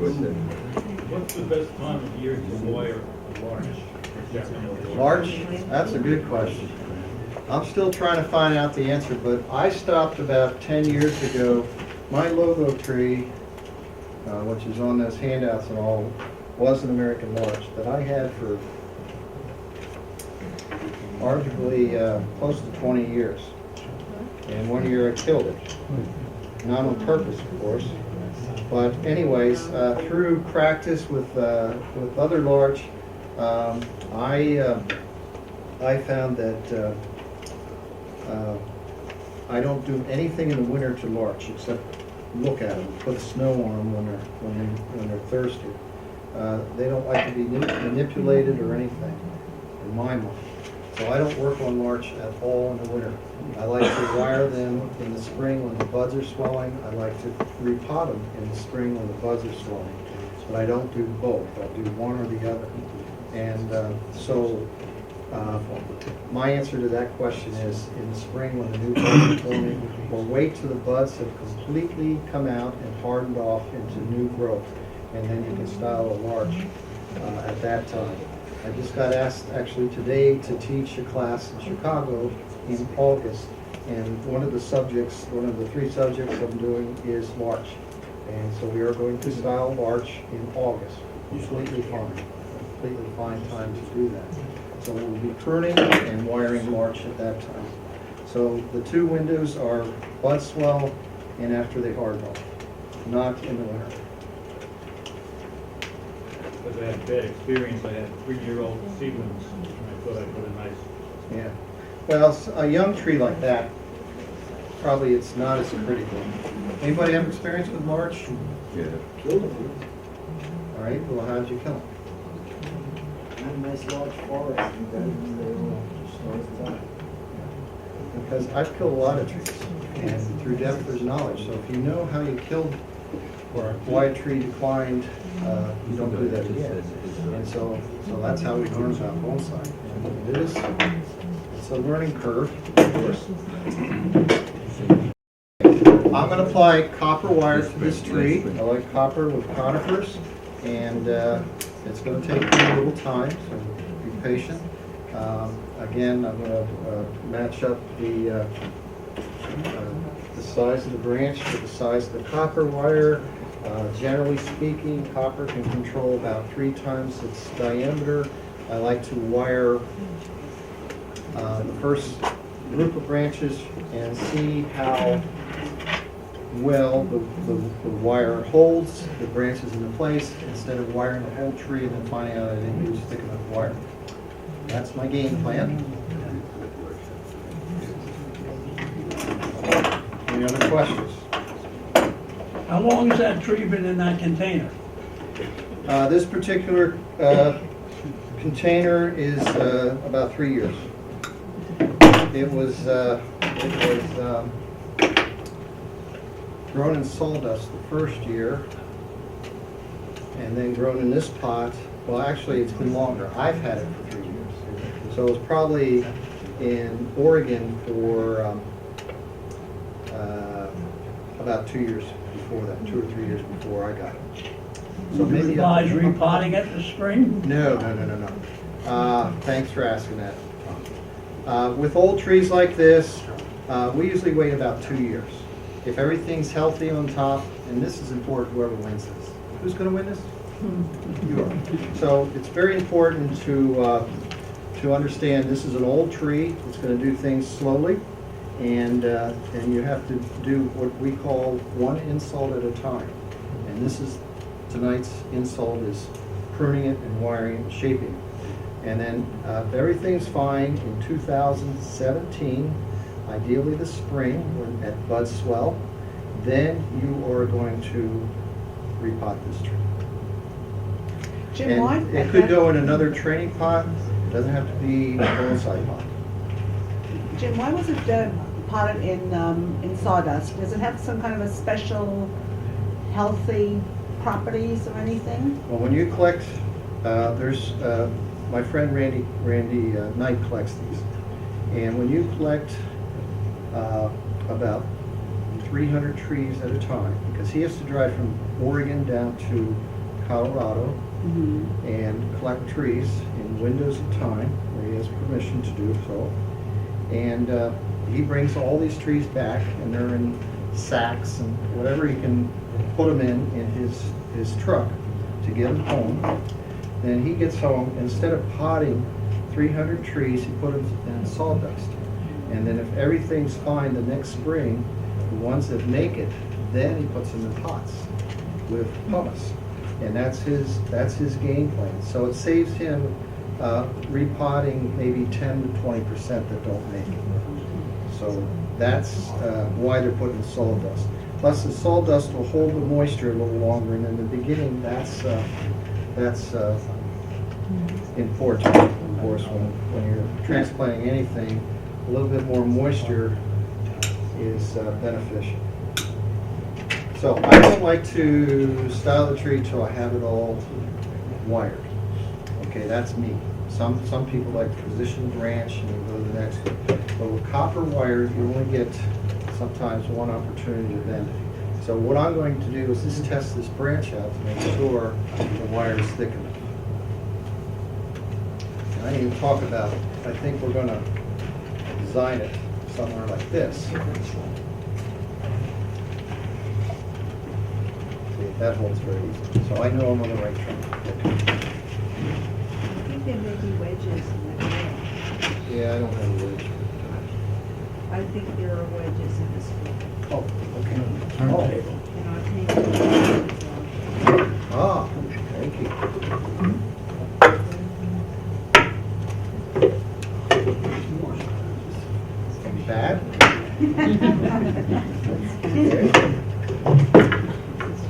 What's the best time of year to wire a larch? March? That's a good question. I'm still trying to find out the answer, but I stopped about 10 years ago. My logo tree, which is on those handouts and all, was an American larch that I had for arguably close to 20 years. And one year I killed it. Not on purpose, of course. But anyways, through practice with other larch, I found that I don't do anything in the winter to larch except look at them, put snow on them when they're thirsty. They don't like to be manipulated or anything, in my mind. So I don't work on larch at all in the winter. I like to wire them in the spring when the buds are swelling. I like to repot them in the spring when the buds are swelling. But I don't do both. I do one or the other. And my answer to that question is in the spring when the new buds are forming, or wait till the buds have completely come out and hardened off into new growth. And then you can style a larch at that time. I just got asked actually today to teach a class in Chicago in August. And one of the three subjects I'm doing is larch. And so we are going to style larch in August. Completely fine time to do that. So we'll be pruning and wiring larch at that time. So the two windows are bud swell and after they harden off, not in the winter. Because I had bad experience, I had 3-year-old seedlings, and I thought I'd put a nice. Yeah. Well, a young tree like that, probably it's not as critical. Anybody have experience with larch? Yeah. Killed them. All right, well, how did you kill them? Not a nice large forest, and then they will just slow it down. Because I've killed a lot of trees, and through depth there's knowledge. So if you know how you killed or why a tree declined, you don't do that again. And so that's how we learn about bonsai. And it's a learning curve, of course. I'm going to apply copper wire to this tree. I like copper with conifers, and it's going to take me a little time, so be patient. Again, I'm going to match up the size of the branch with the size of the copper wire. Generally speaking, copper can control about 3 times its diameter. I like to wire the first group of branches and see how well the wire holds the branches into place instead of wiring the whole tree and then finding out I didn't use thick enough wire. That's my game plan. Any other questions? How long has that tree been in that container? This particular container is about 3 years. It was grown in sawdust the first year, and then grown in this pot. Well, actually, it's been longer. I've had it for 3 years. So it was probably in Oregon for about 2 years before that, 2 or 3 years before I got it. So Would you maybe advise repotting it this spring? No. Thanks for asking that, Tom. With old trees like this, we usually wait about 2 years. If everything's healthy on top, and this is important, whoever wins this. Who's going to win this? You are. So it's very important to understand this is an old tree. It's going to do things slowly, and you have to do what we call one insult at a time. And this is tonight's insult is pruning it and wiring and shaping it. And then if everything's fine in 2017, ideally the spring when at bud swell, then you are going to repot this tree. Jim, why? And it could go in another training pot. It doesn't have to be a bonsai pot. Jim, why was it potted in sawdust? Does it have some kind of a special healthy properties or anything? Well, when you collect, there's my friend Randy Knight collects these, and when you collect about 300 trees at a time, because he has to drive from Oregon down to Colorado and collect trees in windows of time where he has permission to do so, and he brings all these trees back, and they're in sacks and whatever he can put them in his truck to get them home. Then he gets home, instead of potting 300 trees, he put them in sawdust. And then if everything's fine the next spring, the ones that make it, then he puts them in pots with pumice. And that's his game plan. So it saves him repotting maybe 10 to 20% that don't make it. So that's why they're putting sawdust. Plus the sawdust will hold the moisture a little longer, and in the beginning that's important, of course, when you're transplanting anything. A little bit more moisture is beneficial. So I don't like to style the tree till I have it all wired. Okay, that's me. Some people like to position the branch and then go to the next one. But with copper wire, you only get sometimes one opportunity to bend it. So what I'm going to do is just test this branch out to make sure the wire is thick enough. And I didn't even talk about, I think we're going to design it somewhere like this. See, that holds very easily. So I know I'm on the right track. I think there may be wedges in the ground. Yeah, I don't have a wedge. I think there are wedges in this floor. Oh, okay. Turntable. And our table. Ah, thank you. Bad?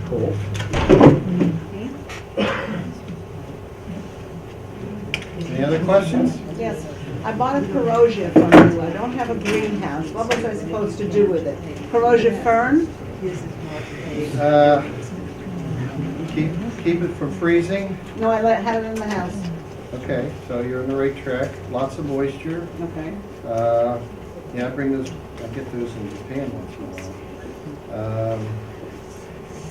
Cool. Any other questions? Yes. I bought a Perosia from you. I don't have a greenhouse. What was I supposed to do with it? Perosia fern? Keep it from freezing. No, I had it in the house. Okay, so you're on the right track. Lots of moisture. Okay. Yeah, I get those in Japan once in a while.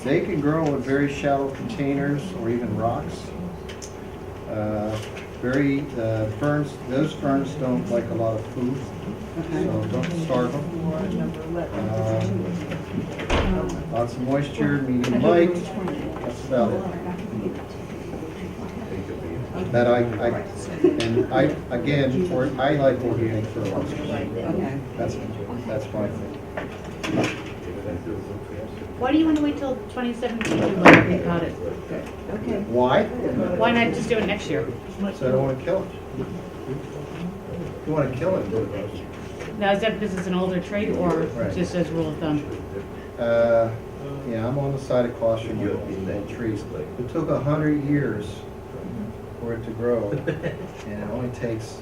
They can grow in very shallow containers or even rocks. Those ferns don't like a lot of food, so don't starve them. Lots of moisture, medium light. That's about it. That I like organic fertilizer. Okay. That's my thing. Why do you want to wait till 2017 to let it repot it? Okay. Why? Why not just do it next year? So I don't want to kill it. If you want to kill it, do it. Now, is that because it's an older tree or Right. just as rule of thumb? Yeah, I'm on the side of caution with trees. It took 100 years for it to grow, and it only takes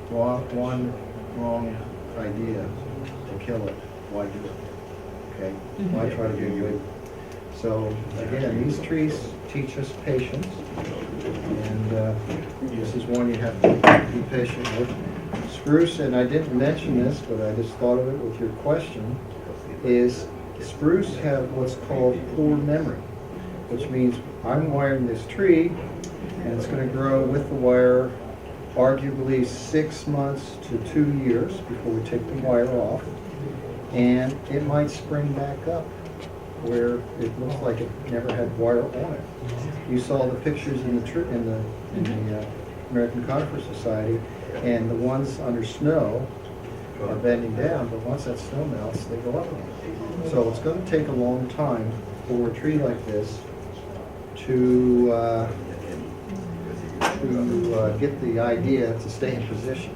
one wrong idea to kill it. Why do it? Okay? Why try to do good? So again, these trees teach us patience, and this is one you have to be patient with. Spruce, and I didn't mention this, but I just thought of it with your question, is spruce have what's called poor memory, which means I'm wiring this tree, and it's going to grow with the wire arguably 6 months to 2 years before we take the wire off, and it might spring back up where it looks like it never had wire on it. You saw the pictures in the American Conifer Society, and the ones under snow are bending down, but once that snow melts, they go up again. So it's going to take a long time for a tree like this to get the idea to stay in position.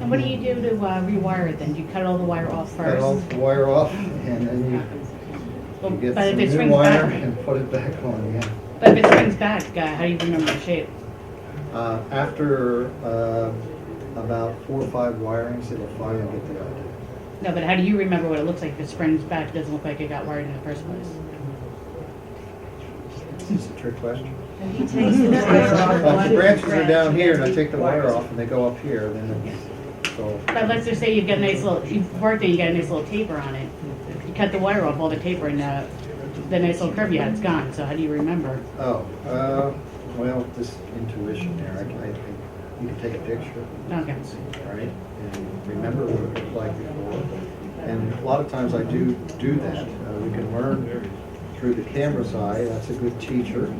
And what do you do to rewire it then? Do you cut all the wire off Cut all first? the wire off, and then you get But if some it new springs wire back, and put it back on again. but if it springs back, how do you remember the shape? After about 4 or 5 wirings, it'll finally get the idea. No, but how do you remember what it looks like if it springs back? It doesn't look like it got wired in the first place. Is this a trick question? He takes the wire off Well, one if the branches are branch down and here then and I take the wire wires. off and they go up here, then it's, so, But let's just say you've got a nice little, you've worked it, you got a nice little taper on it. You cut the wire off, all the taper, and the nice little curve you had, it's gone. So how do you remember? well, this intuition there, you can take a picture, Okay. right? And remember what it looked like before. And a lot of times I do that. We can learn through the camera's eye. That's a good teacher.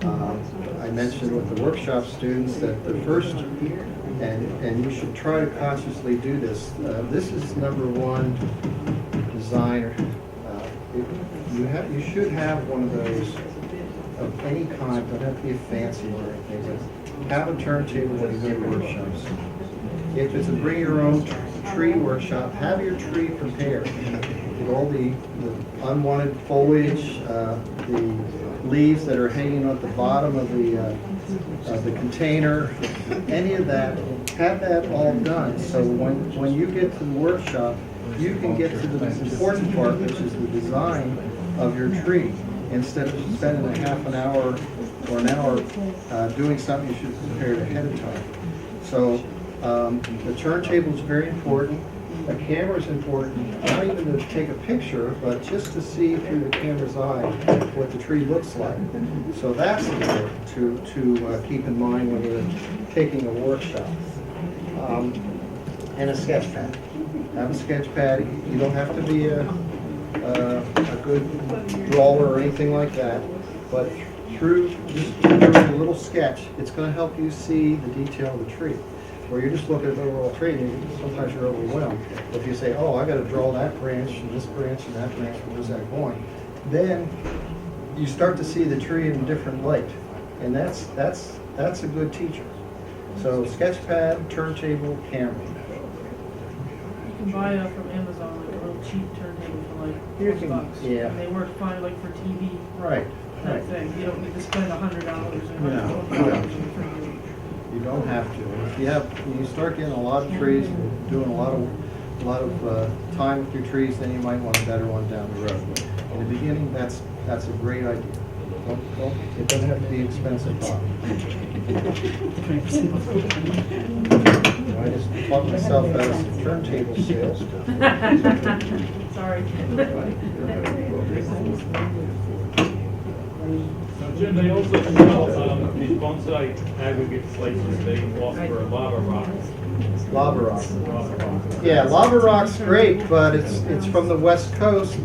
I mentioned with the workshop students that the first, and you should try to consciously do this. This is number one designer. You should have one of those of any kind. Don't have to be a fancy or anything, but have a turntable when you go to workshops. If it's a bring your own tree workshop, have your tree prepared with all the unwanted foliage, the leaves that are hanging at the bottom of the container, any of that, have that all done. So when you get to the workshop, you can get to the most important part, which is the design of your tree. Instead of spending a half an hour or an hour doing something you should have prepared ahead of time. So the turntable is very important. A camera is important, not even to take a picture, but just to see through the camera's eye what the tree looks like. So that's important to keep in mind when you're taking a workshop. And a sketch pad. Have a sketch pad. You don't have to be a good drawer or anything like that, but through a little sketch, it's going to help you see the detail of the tree. Where you're just looking at the overall tree, and sometimes you're overwhelmed. If you say, "Oh, I got to draw that branch and this branch and that branch, where's that going?" Then you start to see the tree in a different light, and that's a good teacher. So sketchpad, turntable, camera. You can buy from Amazon like a little cheap turntable for like $40. Yeah. And they work fine like for TV, Right. that thing. You don't need to spend $100 or No. $120. You don't have to. If when you start getting a lot of trees and doing a lot of time with your trees, then you might want a better one down the road. But in the beginning, that's a great idea. It doesn't have to be expensive. I just talked myself out of some turntable sales. Sorry. Jim, they also sell these bonsai aggregate slices they offer lava rocks. Lava rock. Lava rocks. Yeah, lava rock's great, but it's from the West Coast,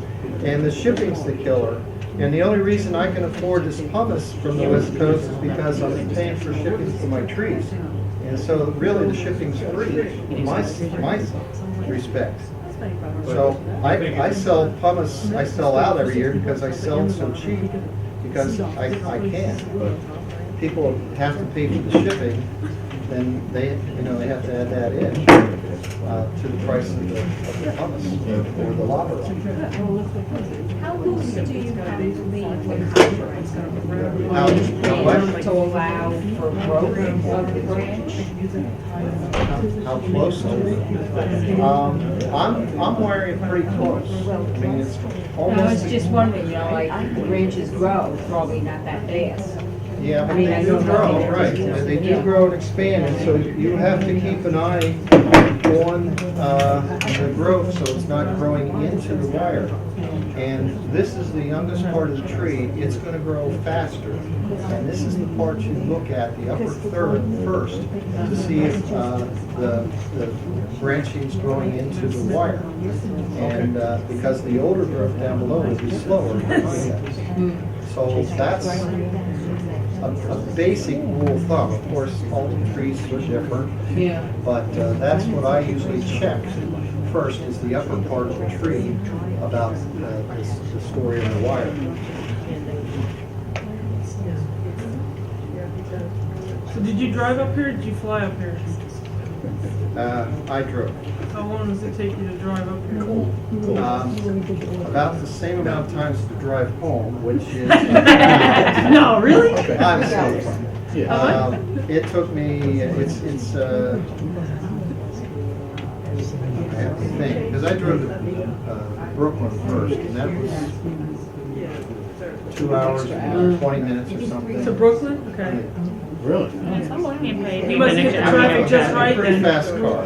and the shipping's the killer. And the only reason I can afford this pumice from the West Coast is because I'm paying for shipping for my trees. And so really the shipping's free, in my respect. So I sell pumice, I sell out every year because I sell it so cheap, because I can. But people have to pay for the shipping, then they have to add that in to the price of the pumice or the lava rock. How loose do you have to be with How what? to allow for growth of the branch? How close to me? I'm wiring it pretty close. I mean, it's I was almost. just wondering, like, the branches grow, probably not that fast. Yeah, but I mean, they I do know grow, nothing. right. They do grow and expand, and so you have to keep an eye on the growth so it's not growing into the wire. And this is the youngest part of the tree. It's going to grow faster. And this is the part you look at, the upper third first, to see if the branching's growing into the wire. And because the older growth down below will be slower. So that's a basic rule of thumb. Of course, all the trees are different. Yeah. But that's what I usually check first is the upper part of the tree about the story on the wire. So did you drive up here or did you fly up here? I drove. How long does it take you to drive up here? About the same amount of times to drive home, which is. No, really? I'm serious. It took me, I have to think, because I drove to Brooklyn first, and that was 2 hours and 20 minutes or something. To Brooklyn? Okay. Really? You must hit the traffic just right Pretty then. fast car.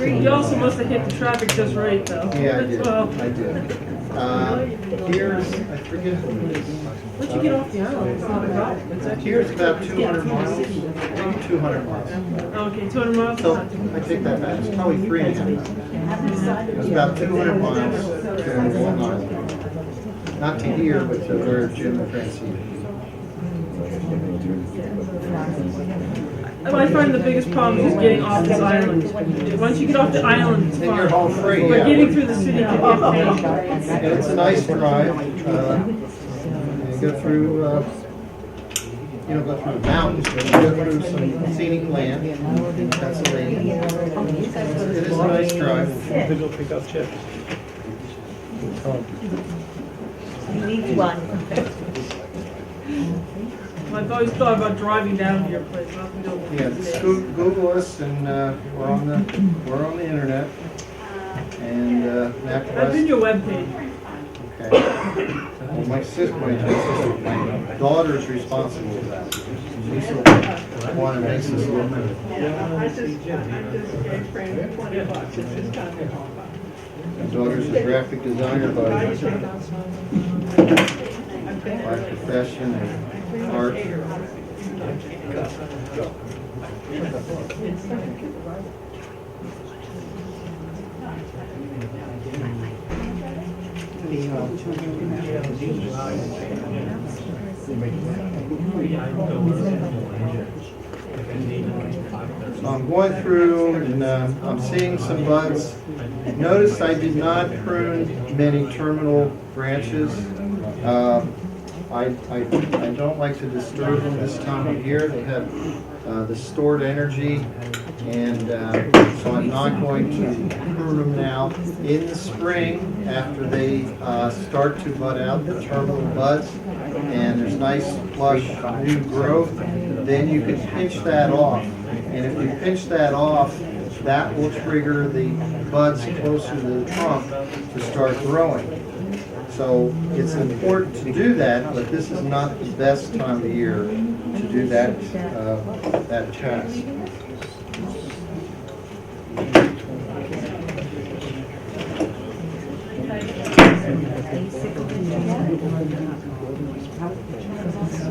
You also must have hit the traffic just right though. Yeah, I did. Well, I did. Here's, I forget who it is. once you get off the island, it's not a problem. It's actually. Here's about 200 miles, maybe 200 miles. Okay, 200 miles. So I take that back, it's probably 3.5 hours. It's about 200 miles to Long Island. Not to here, but to where Jim and Francine. I find the biggest problem is getting off this island. Once you get off the island, it's Then you're fine. home free, But yeah. getting through the city can be a pain. And it's a nice drive. You go through, you don't go through the mountains, but you go through some scenic land in Pennsylvania. It is a nice drive. To go pick up chips. I've always thought about driving down to your place. I'll have to do it. Yeah, just Google us, and we're on the internet. And I've been your webpage. Okay. Well, my daughter's responsible for that. She's the one that makes us look good. I just gave Fran $20. It's his time to help out. My daughter's a graphic designer by profession and art. So I'm going through and I'm seeing some buds. Notice I did not prune many terminal branches. I don't like to disturb them this time of year. They have the stored energy, and so I'm not going to prune them now. In the spring, after they start to bud out, the terminal buds, and there's nice lush new growth, then you can pinch that off. And if you pinch that off, that will trigger the buds closer to the trunk to start growing. So it's important to do that, but this is not the best time of year to do that task.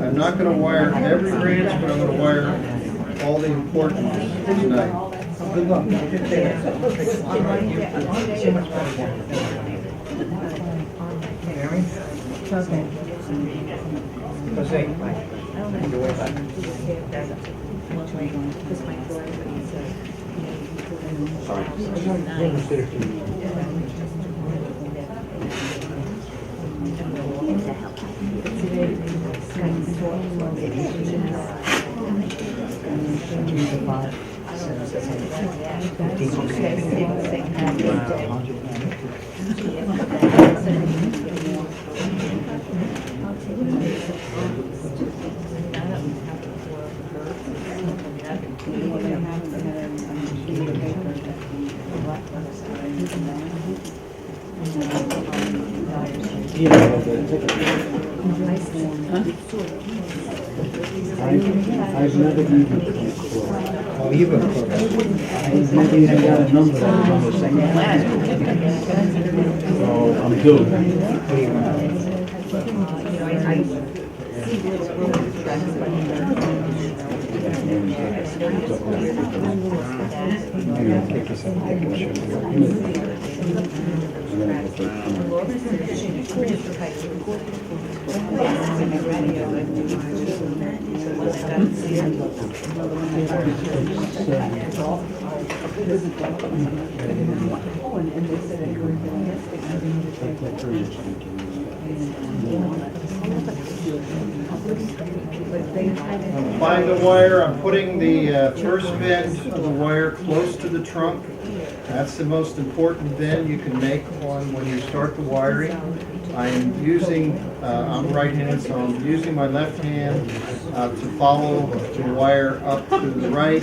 I'm not going to wire every branch, but I'm going to wire all the important ones tonight. Good luck. I've never even cooked. Oh, you've been cooking. I've never even got a number on the second class. So I'm due. I'm applying the wire. I'm putting the first bend of the wire close to the trunk. That's the most important bend you can make on when you start the wiring. I am using, I'm right-handed, so I'm using my left hand to follow the wire up to the right.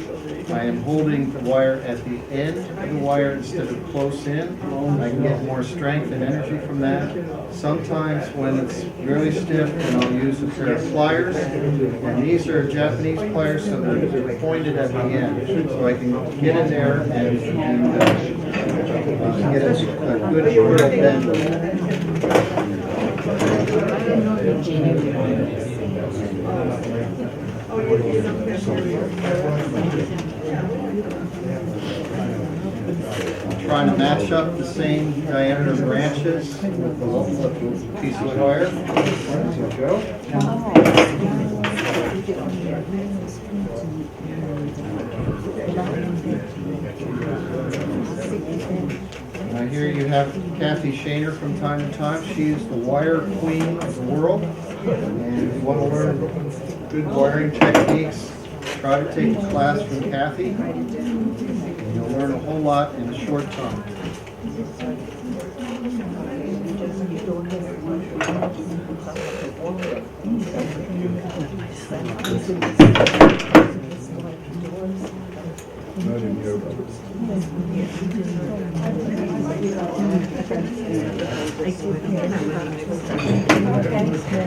I am holding the wire at the end of the wire instead of close in. I can get more strength and energy from that. Sometimes when it's really stiff, then I'll use a pair of pliers. And these are Japanese pliers, so they're pointed at the end. So I can get in there and get a good short bend. Trying to match up the same diameter branches with the piece of wire. Now here you have Kathy Shaner from time to time. She is the wire queen of the world. And if you want to learn good wiring techniques, try to take a class from Kathy. And you'll learn a whole lot in a short time.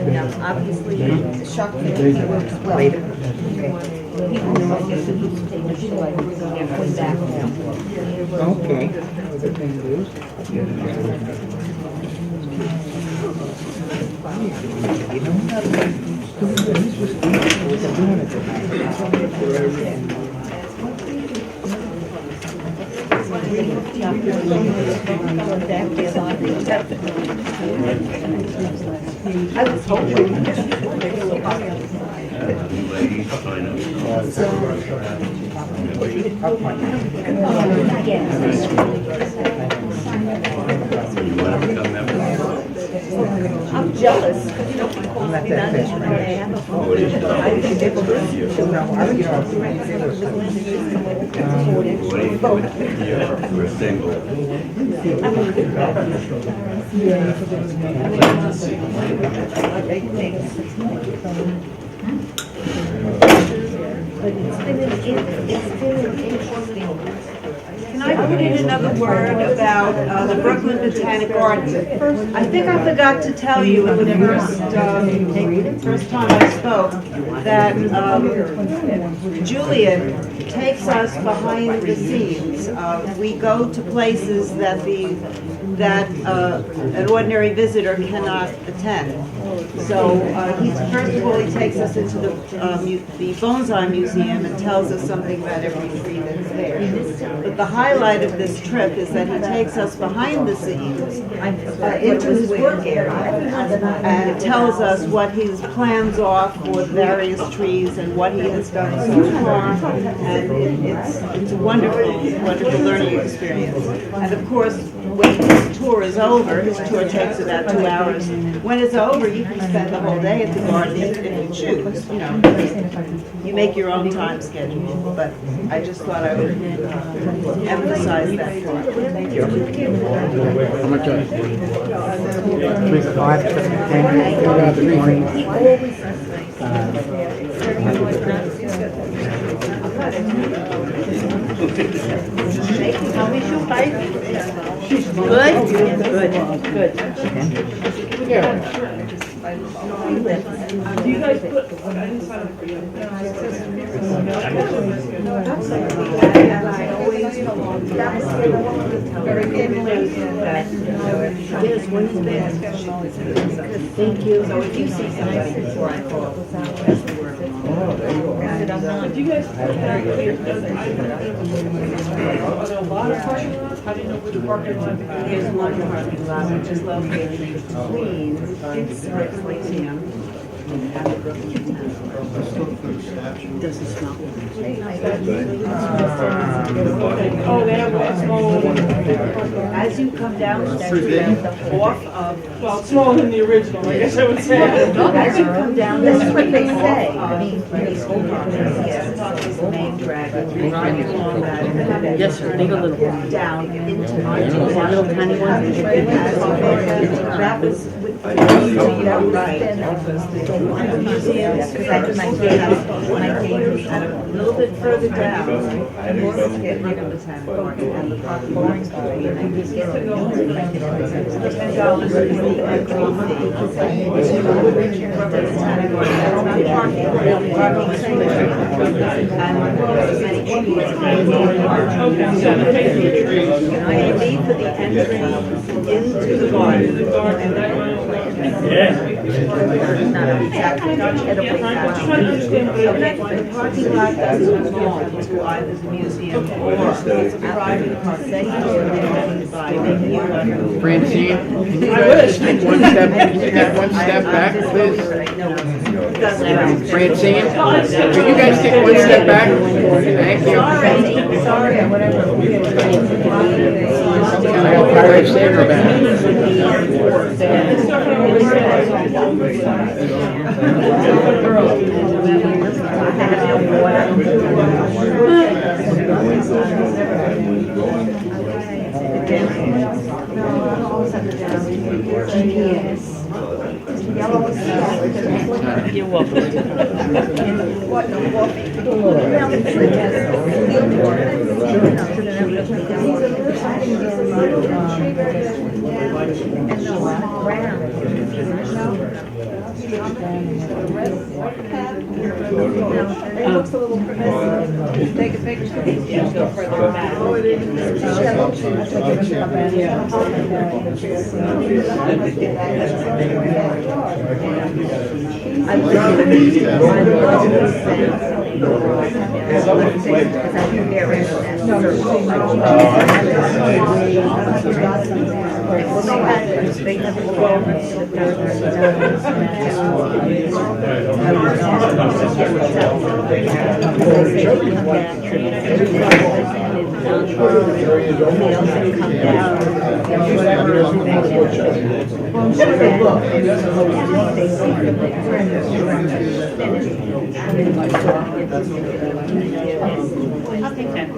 Now, obviously, the shock thing works well. I was hoping. I'm jealous. We're single. But it's been an interesting. Can I put in another word about the Brooklyn Botanic Gardens? I think I forgot to tell you in the first time I spoke that Juliet takes us behind the scenes. We go to places that an ordinary visitor cannot attend. So first of all, he takes us into the Bonsai Museum and tells us something about every tree that's there. But the highlight of this trip is that he takes us behind the scenes into his work area and tells us what his plans are for various trees and what he has done so far. And it's a wonderful, wonderful learning experience. And of course, when his tour is over, his tour takes about 2 hours. When it's over, you can spend the whole day at the garden if you choose. You know, you make your own time schedule. But I just thought I would emphasize that part. Thank you. How much? 3 to 5, How is your wife? She's good? Good. Do you guys put, I didn't sign up for you. Yes, when is that? Thank you. So if you see somebody before I call, pass the word along. I said, I'm not. you guys put that, are there a lot of parking lots? How do you know which parking lot to go to? There's one parking lot which is located between Spruce Lyceum and doesn't smell. Oh, they have a small one. As you come down off of, Well, smaller than the original, I guess I would say. as you come down, this is what they say. These old parking, yes, is the main drag, right along that. Yes, sir, make a little. Down into my little tiny one. That was with the right. Museums, because I could my game was kind of a little bit further down. More was getting rid of the town park and the parking lot. And I just get the $10 is the entry fee. I believe for the entry into the garden. The parking lot doesn't belong to either the museum or it's a private concession by the Francine, can you guys take one step, can you take one step back, please? Francine, can you guys take one step back? Thank you. Sorry, whatever. I got tired of saying her back. You're welcome. It looks a little permissive. Take a picture. Yeah, go further back. I love it. I'll take $10.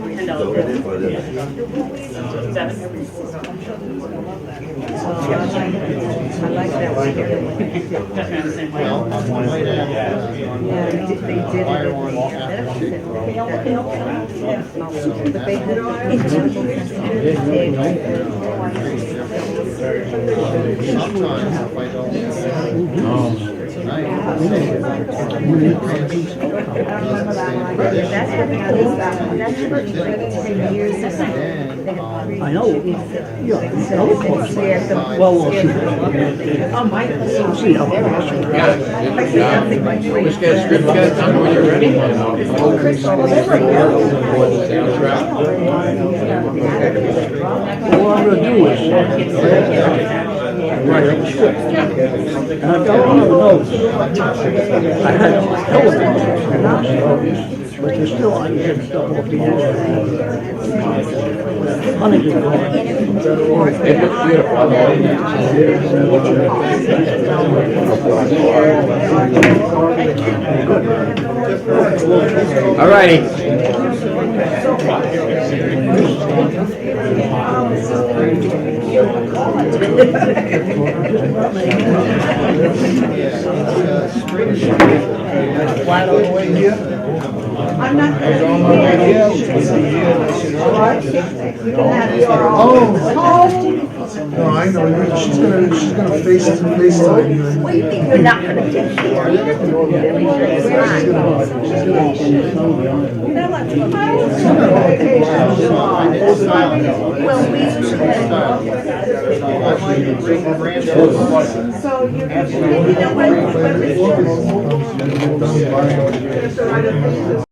I like that one. Well, I might add, They did fire it. one after. But they had Sometimes if I don't tonight. I know. Well, we'll see. Oh, my. See how it goes. Yeah, good job. Let's get a script together, tell me when you're ready. All I'm gonna do is write up a script. And I've got all the notes. I had television. But there's still, I get stuff off the wall. Honey, good going. It looks beautiful. All righty. Flat all the way here. I'm not. No, I know, she's gonna face it and FaceTime you. What do you think you're not gonna take care of? Well, we So you know what?